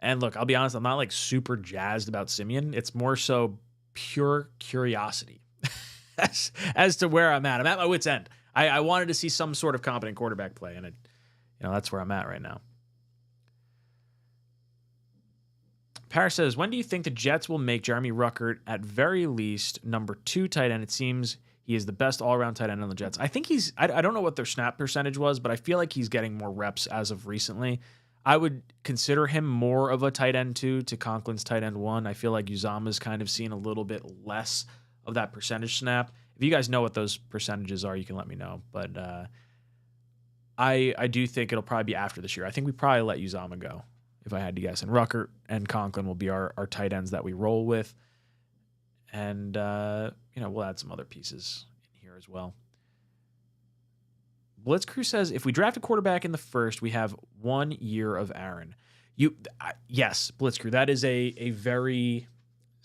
And look, I'll be honest, I'm not like super jazzed about Simeon. It's more so pure curiosity as to where I'm at. I'm at my wit's end. I wanted to see some sort of competent quarterback play, and that's where I'm at right now. Paris says, when do you think the Jets will make Jeremy Ruckert at very least number 2 tight end? It seems he is the best all-around tight end on the Jets. I think I don't know what their snap percentage was, but I feel like he's getting more reps as of recently. I would consider him more of a tight end 2 to Conklin's tight end 1. I feel like Uzama's kind of seen a little bit less of that percentage snap. If you guys know what those percentages are, you can let me know. But I do think it'll probably be after this year. I think we probably let Uzama go, if I had to guess. And Ruckert and Conklin will be our tight ends that we roll with. And, we'll add some other pieces in here as well. Blitzcrew says, if we draft a quarterback in the first, we have 1 year of Aaron. Yes, Blitzcrew, that is a very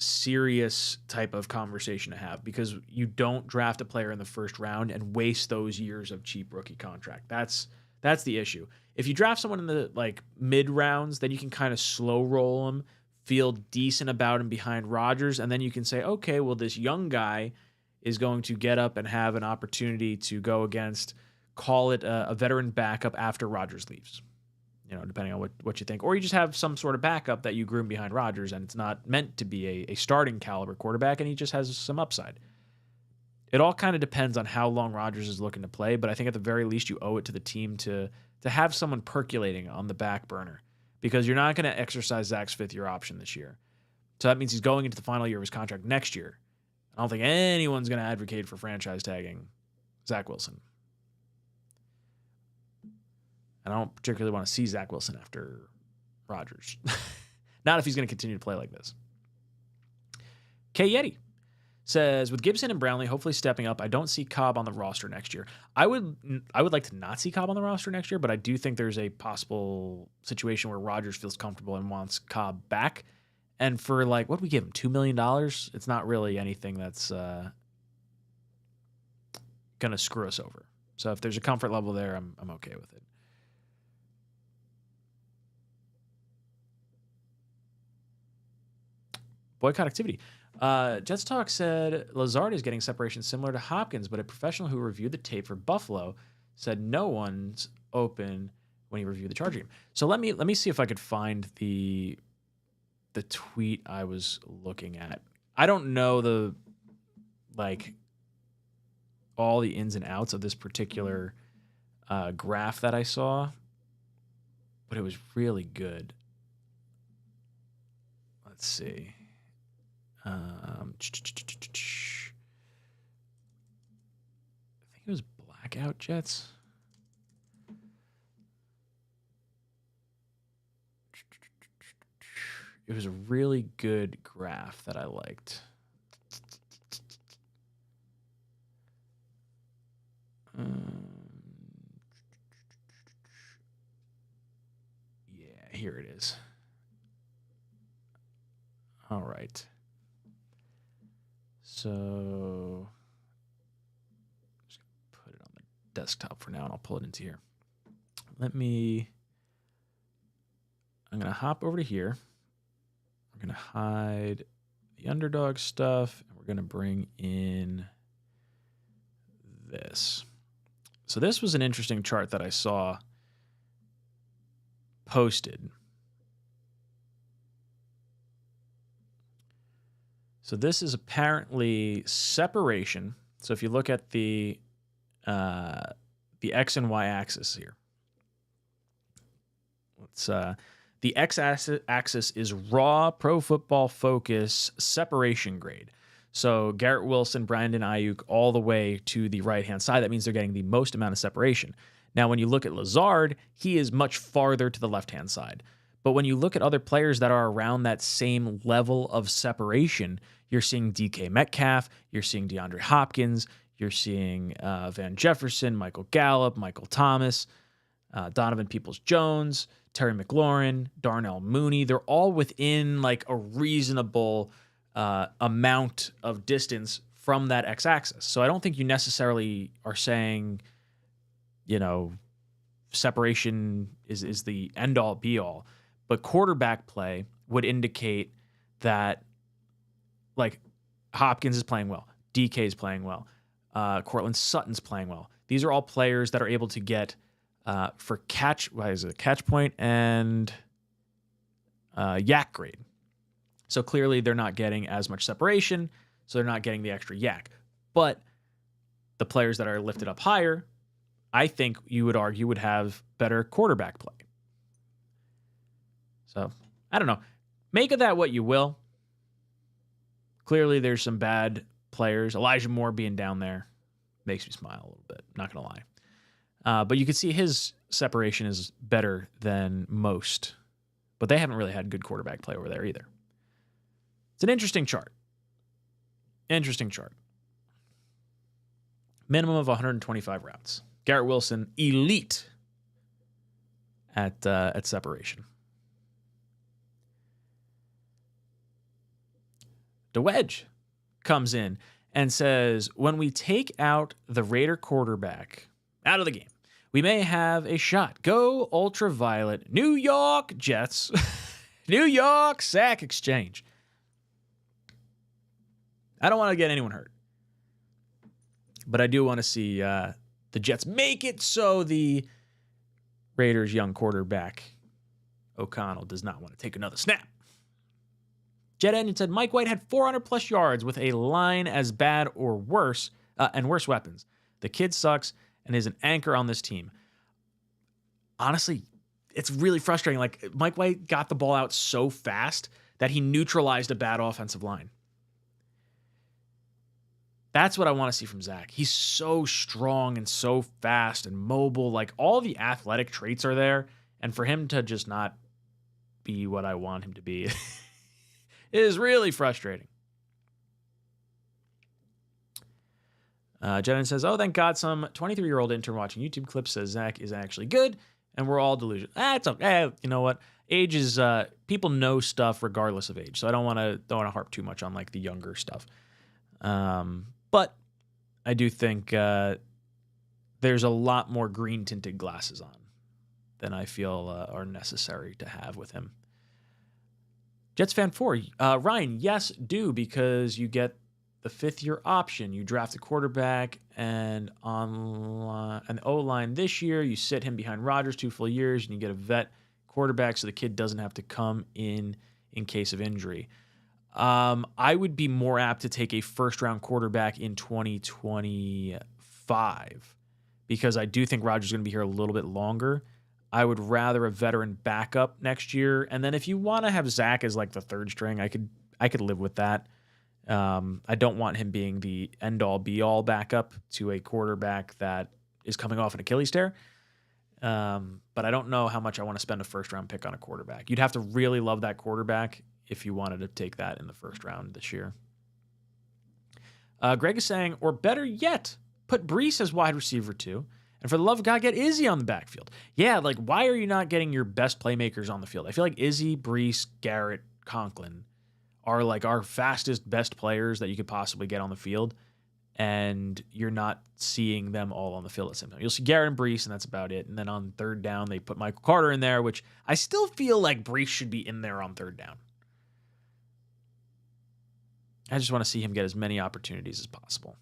serious type of conversation to have, because you don't draft a player in the first round and waste those years of cheap rookie contract. That's the issue. If you draft someone in the mid rounds, then you can kind of slow roll him, feel decent about him behind Rodgers, and then you can say, okay, well, this young guy is going to get up and have an opportunity to go against, call it a veteran backup after Rodgers leaves, depending on what you think. Or you just have some sort of backup that you groom behind Rodgers, and it's not meant to be a starting caliber quarterback, and he just has some upside. It all kind of depends on how long Rodgers is looking to play, but I think at the very least you owe it to the team to have someone percolating on the back burner, because you're not going to exercise Zach's 5th-year option this year. So that means he's going into the final year of his contract next year. I don't think anyone's going to advocate for franchise tagging Zach Wilson. And I don't particularly want to see Zach Wilson after Rodgers. Not if he's going to continue to play like this. K. Yeti says, with Gibson and Brownlee hopefully stepping up, I don't see Cobb on the roster next year. I would like to not see Cobb on the roster next year, but I do think there's a possible situation where Rodgers feels comfortable and wants Cobb back. And for what do we give him, $2 million? It's not really anything that's going to screw us over. So if there's a comfort level there, I'm okay with it. Boycott activity. Jets Talk said Lazard is getting separation similar to Hopkins, but a professional who reviewed the tape for Buffalo said no one's open when he reviewed the Charger game. So let me see if I could find the tweet I was looking at. I don't know all the ins and outs of this particular graph that I saw, but it was really good. Let's see. I think it was Blackout Jets. It was a really good graph that I liked. Yeah, here it is. All right. So just put it on the desktop for now, and I'll pull it into here. I'm going to hop over to here. We're going to hide the Underdog stuff, and we're going to bring in this. So this was an interesting chart that I saw posted. So this is apparently separation. So if you look at the X and Y axis here, the X axis is raw Pro Football Focus separation grade. So Garrett Wilson, Brandon Ayuk, all the way to the right-hand side. That means they're getting the most amount of separation. Now, when you look at Lazard, he is much farther to the left-hand side. But when you look at other players that are around that same level of separation, you're seeing DK Metcalf, you're seeing DeAndre Hopkins, you're seeing Van Jefferson, Michael Gallup, Michael Thomas, Donovan Peoples-Jones, Terry McLaurin, Darnell Mooney. They're all within a reasonable amount of distance from that x-axis. So I don't think you necessarily are saying, separation is the end-all, be-all. but quarterback play would indicate that like Hopkins is playing well, DK is playing well, Cortland Sutton's playing well. These are all players that are able to get for catch point and yak grade. So clearly they're not getting as much separation, so they're not getting the extra yak. But the players that are lifted up higher, I think you would argue would have better quarterback play. So, I don't know. Make of that what you will. Clearly there's some bad players. Elijah Moore being down there makes me smile a little bit, not going to lie. But you can see his separation is better than most. But they haven't really had good quarterback play over there either. It's an interesting chart. Interesting chart. Minimum of 125 routes. Garrett Wilson, elite at separation. DeWedge comes in and says, when we take out the Raider quarterback out of the game, we may have a shot. Go ultraviolet. New York Jets. New York sack exchange. I don't want to get anyone hurt. But I do want to see the Jets make it so the Raiders' young quarterback, O'Connell, does not want to take another snap. Jet Onion said, Mike White had 400-plus yards with a line as bad or worse, and worse weapons. The kid sucks and is an anchor on this team. Honestly, it's really frustrating. Like, Mike White got the ball out so fast that he neutralized a bad offensive line. That's what I want to see from Zach. He's so strong and so fast and mobile. Like, all the athletic traits are there. And for him to just not be what I want him to be is really frustrating. Jenna says, oh, thank God some 23-year-old intern watching YouTube clips says Zach is actually good, and we're all delusional. It's okay. You know what? Age is, people know stuff regardless of age, so I don't want to harp too much on, like, the younger stuff. But I do think there's a lot more green-tinted glasses on than I feel are necessary to have with him. Jets fan 4, Ryan, yes, do, because you get the fifth-year option. You draft a quarterback, and on an O-line this year, you sit him behind Rodgers 2 full years, and you get a vet quarterback so the kid doesn't have to come in case of injury. I would be more apt to take a first-round quarterback in 2025 because I do think Rodgers is going to be here a little bit longer. I would rather a veteran backup next year, and then if you want to have Zach as like the third string, I could live with that. I don't want him being the end-all, be-all backup to a quarterback that is coming off an Achilles tear. But I don't know how much I want to spend a first-round pick on a quarterback. You'd have to really love that quarterback if you wanted to take that in the first round this year. Greg is saying, or better yet, put Breece as wide receiver 2. And for the love of God, get Izzy on the backfield. Yeah, like, why are you not getting your best playmakers on the field? I feel like Izzy, Breece, Garrett, Conklin are like our fastest, best players that you could possibly get on the field. And you're not seeing them all on the field at the same time. You'll see Garrett and Breece, and that's about it. And then on third down, they put Michael Carter in there, which I still feel like Breece should be in there on third down. I just want to see him get as many opportunities as possible.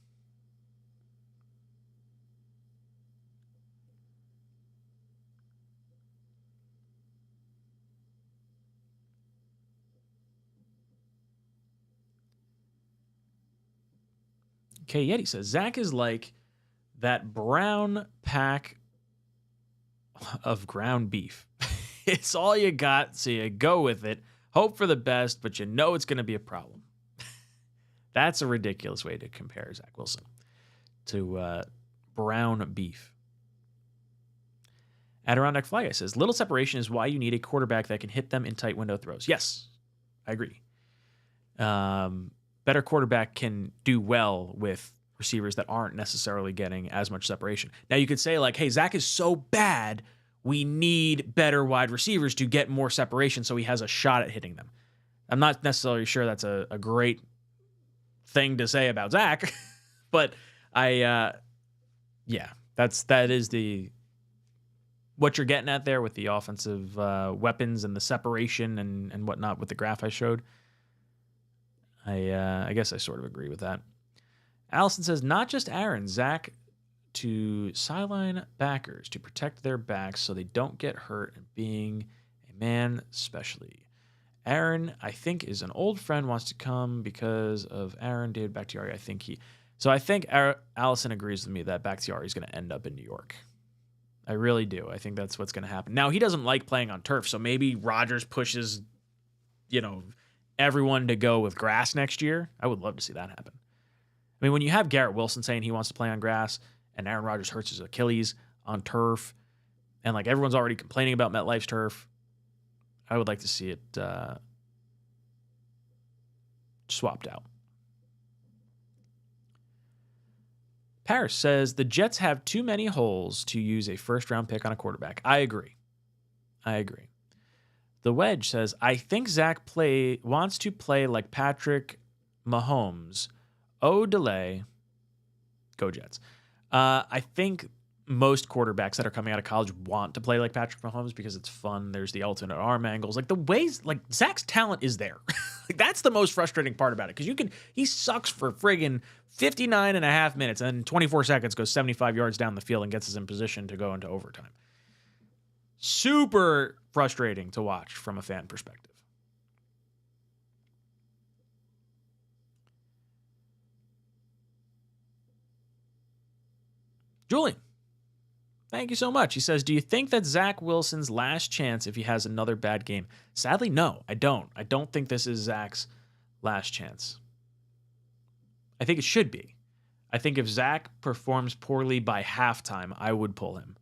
Okay, Yeti says, Zach is like that brown pack of ground beef. It's all you got, so you go with it. Hope for the best, but you know it's going to be a problem. That's a ridiculous way to compare Zach Wilson to brown beef. Adirondack Fly Guy says, little separation is why you need a quarterback that can hit them in tight window throws. Yes, I agree. Better quarterback can do well with receivers that aren't necessarily getting as much separation. Now, you could say, like, hey, Zach is so bad, we need better wide receivers to get more separation so he has a shot at hitting them. I'm not necessarily sure that's a great thing to say about Zach, but that is the what you're getting at there with the offensive weapons and the separation and whatnot with the graph I showed. I guess I sort of agree with that. Allison says, not just Aaron, Zach to sideline backers to protect their backs so they don't get hurt, and being a man especially. Aaron, I think, is an old friend, wants to come because of Aaron, David Bakhtiari. I think Allison agrees with me that Bakhtiari is going to end up in New York. I really do. I think that's what's going to happen. Now, he doesn't like playing on turf, so maybe Rodgers pushes, everyone to go with grass next year. I would love to see that happen. I mean, when you have Garrett Wilson saying he wants to play on grass and Aaron Rodgers hurts his Achilles on turf, and like everyone's already complaining about MetLife's turf, I would like to see it swapped out. Paris says the Jets have too many holes to use a first-round pick on a quarterback. I agree. The Wedge says, I think Zach wants to play like Patrick Mahomes. Delay. Go Jets. I think most quarterbacks that are coming out of college want to play like Patrick Mahomes because it's fun. There's the alternate arm angles. Like the ways, like Zach's talent is there. Like that's the most frustrating part about it. Because he sucks for friggin' 59 and a half minutes and then 24 seconds goes 75 yards down the field and gets us in position to go into overtime. Super frustrating to watch from a fan perspective. Julian, thank you so much. He says, do you think that's Zach Wilson's last chance if he has another bad game? Sadly, no, I don't. I don't think this is Zach's last chance. I think it should be. I think if Zach performs poorly by halftime, I would pull him.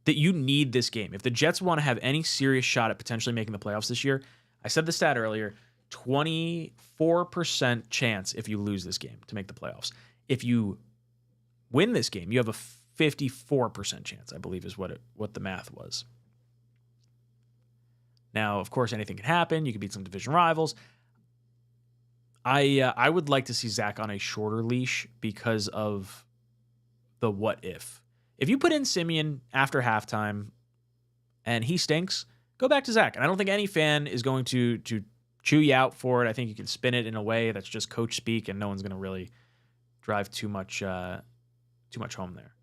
That you need this game. If the Jets want to have any serious shot at potentially making the playoffs this year, I said the stat earlier, 24% chance if you lose this game to make the playoffs. If you win this game, you have a 54% chance, I believe is what the math was. Now, of course, anything can happen. You could beat some division rivals. I would like to see Zach on a shorter leash because of the what if. If you put in Simeon after halftime and he stinks, go back to Zach. And I don't think any fan is going to chew you out for it. I think you can spin it in a way that's just coach speak and no one's going to really drive too much home there.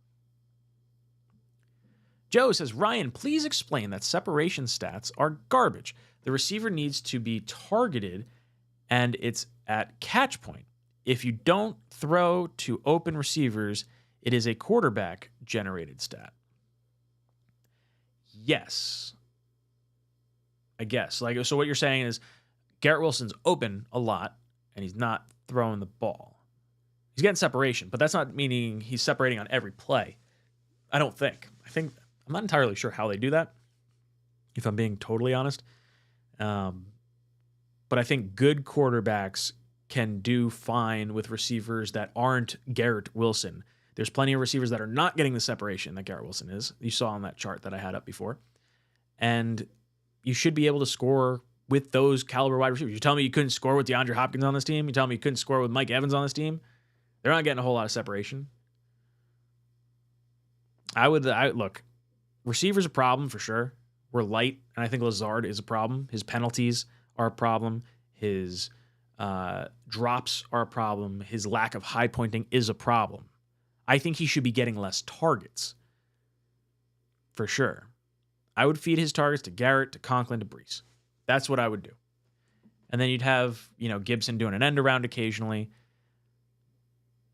Joe says, Ryan, please explain that separation stats are garbage. The receiver needs to be targeted and it's at catch point. If you don't throw to open receivers, it is a quarterback generated stat. Yes. I guess. So what you're saying is Garrett Wilson's open a lot and he's not throwing the ball. He's getting separation, but that's not meaning he's separating on every play. I don't think. I'm not entirely sure how they do that, if I'm being totally honest. But I think good quarterbacks can do fine with receivers that aren't Garrett Wilson. There's plenty of receivers that are not getting the separation that Garrett Wilson is. You saw on that chart that I had up before. And you should be able to score with those caliber wide receivers. You tell me you couldn't score with DeAndre Hopkins on this team? You tell me you couldn't score with Mike Evans on this team? They're not getting a whole lot of separation. Look, receiver's a problem for sure. We're light, and I think Lazard is a problem. His penalties are a problem. His drops are a problem. His lack of high pointing is a problem. I think he should be getting less targets. For sure. I would feed his targets to Garrett, to Conklin, to Brees. That's what I would do. And then you'd have, Gibson doing an end around occasionally.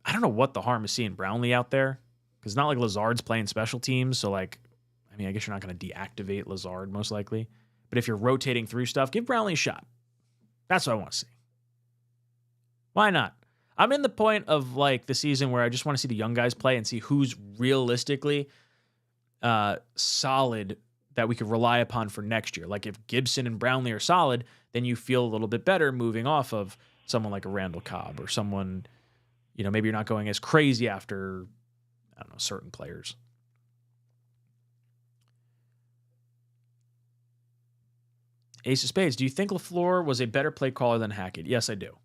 I don't know what the harm is seeing Brownlee out there. Because it's not like Lazard's playing special teams. So, I guess you're not going to deactivate Lazard most likely. But if you're rotating through stuff, give Brownlee a shot. That's what I want to see. Why not? I'm in the point of the season where I just want to see the young guys play and see who's realistically solid that we could rely upon for next year. Like if Gibson and Brownlee are solid, then you feel a little bit better moving off of someone like a Randall Cobb or someone, maybe you're not going as crazy after, certain players. Ace of Spades, do you think LaFleur was a better play caller than Hackett? Yes, I do.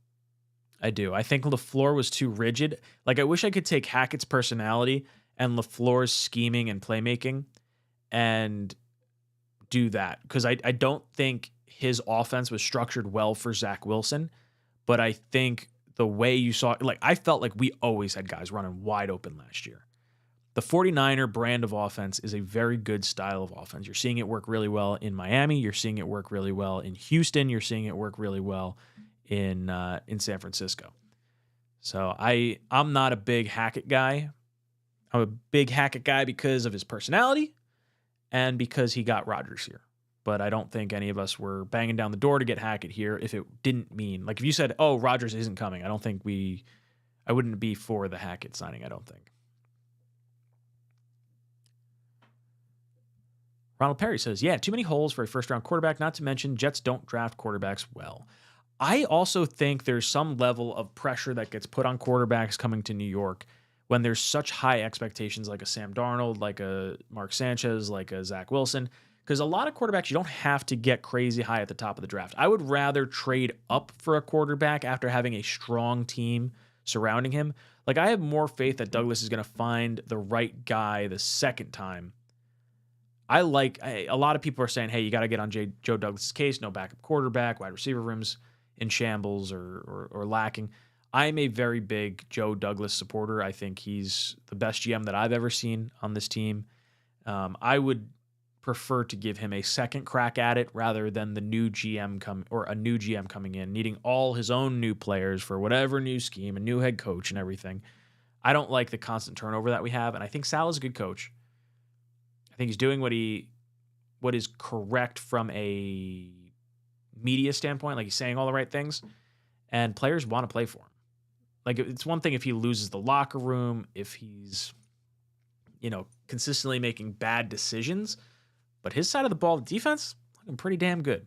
I think LaFleur was too rigid. I wish I could take Hackett's personality and LaFleur's scheming and playmaking and do that, because I don't think his offense was structured well for Zach Wilson, but I think the way you saw, like, I felt like we always had guys running wide open last year. The 49er brand of offense is a very good style of offense. You're seeing it work really well in Miami. You're seeing it work really well in Houston. You're seeing it work really well in San Francisco. So I'm not a big Hackett guy. I'm a big Hackett guy because of his personality and because he got Rodgers here. But I don't think any of us were banging down the door to get Hackett here if it didn't mean, like, if you said, oh, Rodgers isn't coming, I wouldn't be for the Hackett signing, I don't think. Ronald Perry says, yeah, too many holes for a first-round quarterback, not to mention Jets don't draft quarterbacks well. I also think there's some level of pressure that gets put on quarterbacks coming to New York when there's such high expectations, like a Sam Darnold, like a Mark Sanchez, like a Zach Wilson, because a lot of quarterbacks, you don't have to get crazy high at the top of the draft. I would rather trade up for a quarterback after having a strong team surrounding him. Like, I have more faith that Douglas is going to find the right guy the second time. A lot of people are saying, hey, you got to get on Joe Douglas's case, no backup quarterback, wide receiver rooms in shambles or lacking. I'm a very big Joe Douglas supporter. I think he's the best GM that I've ever seen on this team. I would prefer to give him a second crack at it rather than a new GM coming in, needing all his own new players for whatever new scheme, a new head coach and everything. I don't like the constant turnover that we have, and I think Sal is a good coach. I think he's doing what is correct from a media standpoint. Like, he's saying all the right things, and players want to play for him. Like, it's one thing if he loses the locker room, if he's, consistently making bad decisions, but his side of the ball, the defense, looking pretty damn good.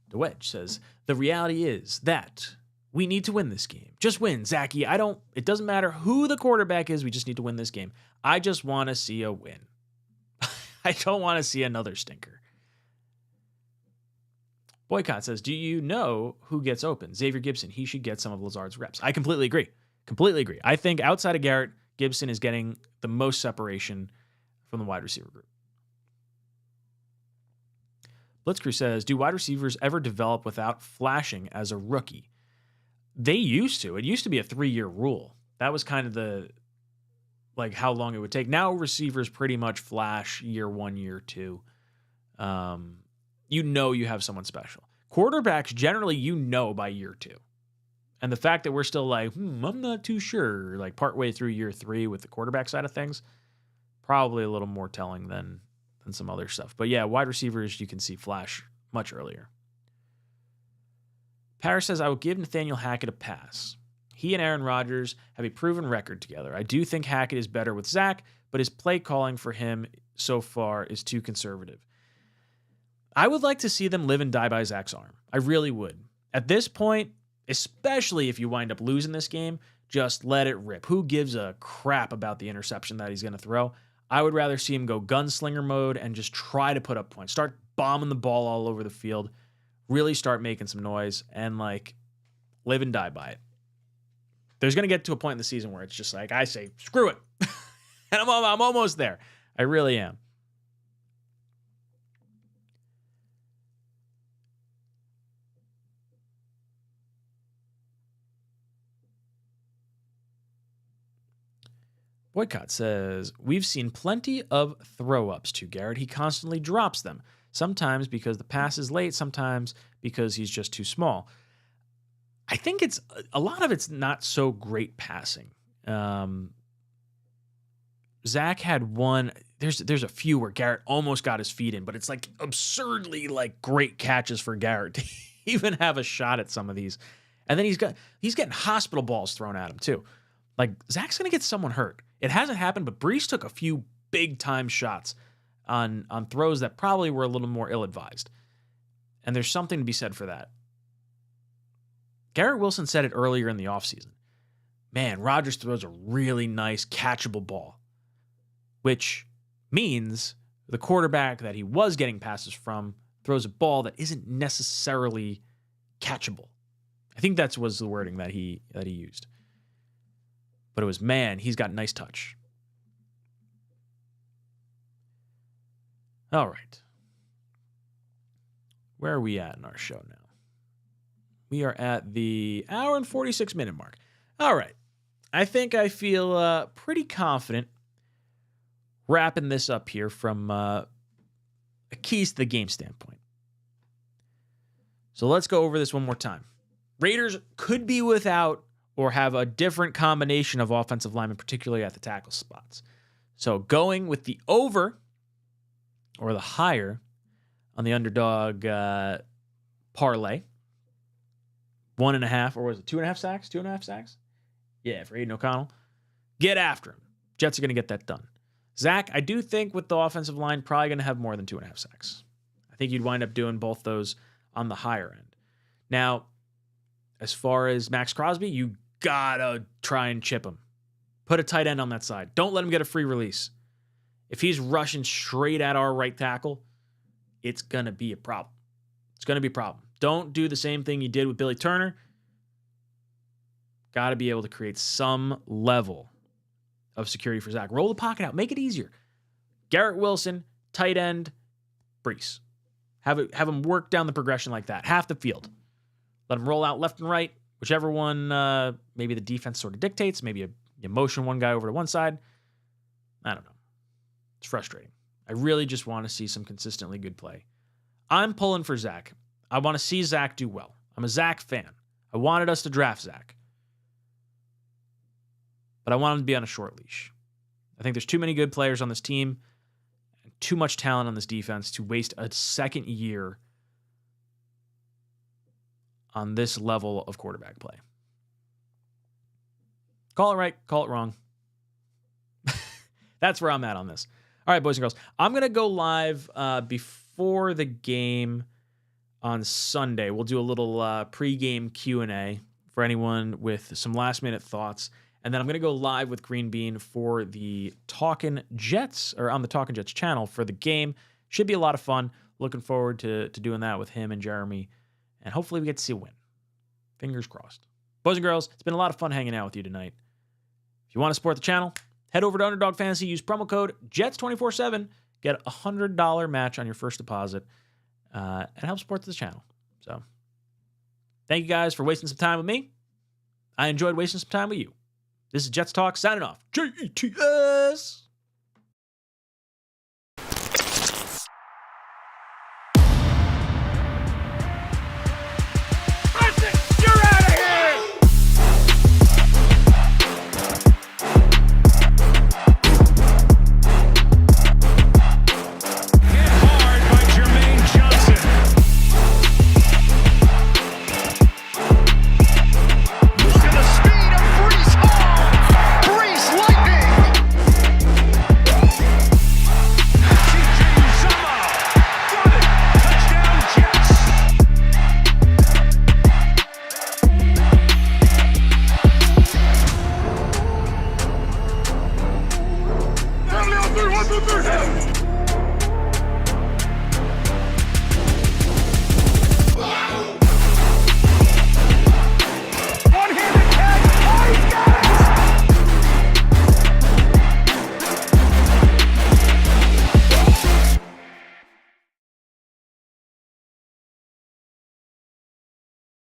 The Wedge says, the reality is that we need to win this game. Just win, Zachy. It doesn't matter who the quarterback is. We just need to win this game. I just want to see a win. I don't want to see another stinker. Boycott says, do you know who gets open? Xavier Gibson. He should get some of Lazard's reps. I completely agree. I think outside of Garrett, Gibson is getting the most separation from the wide receiver group. Blitzcrew says, do wide receivers ever develop without flashing as a rookie? They used to. It used to be a 3-year rule. That was kind of how long it would take. Now receivers pretty much flash year 1, year 2. You have someone special. Quarterbacks, generally, by year 2. And the fact that we're still like, I'm not too sure, like partway through year 3 with the quarterback side of things, probably a little more telling than some other stuff. But yeah, wide receivers, you can see flash much earlier. Paris says, I will give Nathaniel Hackett a pass. He and Aaron Rodgers have a proven record together. I do think Hackett is better with Zach, but his play calling for him so far is too conservative. I would like to see them live and die by Zach's arm. I really would. At this point, especially if you wind up losing this game, just let it rip. Who gives a crap about the interception that he's going to throw? I would rather see him go gunslinger mode and just try to put up points. Start bombing the ball all over the field. Really start making some noise and live and die by it. There's going to get to a point in the season where it's just like, I say, screw it. And I'm almost there. I really am. Boycott says, we've seen plenty of throw-ups to Garrett. He constantly drops them, sometimes because the pass is late, sometimes because he's just too small. I think a lot of it's not so great passing. Zach had one. There's a few where Garrett almost got his feet in, but it's absurdly great catches for Garrett to even have a shot at some of these. And then he's getting hospital balls thrown at him too. Zach's gonna get someone hurt. It hasn't happened, but Brees took a few big time shots on throws that probably were a little more ill-advised. And there's something to be said for that. Garrett Wilson said it earlier in the offseason. Man, Rodgers throws a really nice catchable ball, which means the quarterback that he was getting passes from throws a ball that isn't necessarily catchable. I think that was the wording that he used. But it was, man, he's got nice touch. All right. Where are we at in our show now? We are at the hour and 46-minute mark. All right. I think I feel pretty confident wrapping this up here from a keys to the game standpoint. So let's go over this one more time. Raiders could be without or have a different combination of offensive linemen, particularly at the tackle spots. So going with the over or the higher on the Underdog parlay. 1.5, or was it 2.5 sacks? 2.5 sacks? Yeah, for Aiden O'Connell. Get after him. Jets are going to get that done. Zach, I do think with the offensive line, probably going to have more than 2.5 sacks. I think you'd wind up doing both those on the higher end. Now, as far as Max Crosby, you got to try and chip him. Put a tight end on that side. Don't let him get a free release. If he's rushing straight at our right tackle, it's going to be a problem. It's going to be a problem. Don't do the same thing you did with Billy Turner. Got to be able to create some level of security for Zach. Roll the pocket out. Make it easier. Garrett Wilson, tight end, Brees. Have him work down the progression like that. Half the field. Let him roll out left and right. Whichever one maybe the defense sort of dictates. Maybe you motion one guy over to one side. I don't know. It's frustrating. I really just want to see some consistently good play. I'm pulling for Zach. I want to see Zach do well. I'm a Zach fan. I wanted us to draft Zach. But I want him to be on a short leash. I think there's too many good players on this team and too much talent on this defense to waste a second year on this level of quarterback play. Call it right, call it wrong. That's where I'm at on this. All right, boys and girls. I'm going to go live before the game on Sunday. We'll do a little pregame Q&A for anyone with some last-minute thoughts. And then I'm going to go live with Green Bean for the Talkin' Jets, or on the Talkin' Jets channel for the game. Should be a lot of fun. Looking forward to doing that with him and Jeremy. And hopefully we get to see a win. Fingers crossed. Boys and girls, it's been a lot of fun hanging out with you tonight. If you want to support the channel, head over to Underdog Fantasy. Use promo code JETS247. Get a $100 match on your first deposit. And help support the channel. So, thank you guys for wasting some time with me. I enjoyed wasting some time with you. This is Jets Talk signing off. JETS!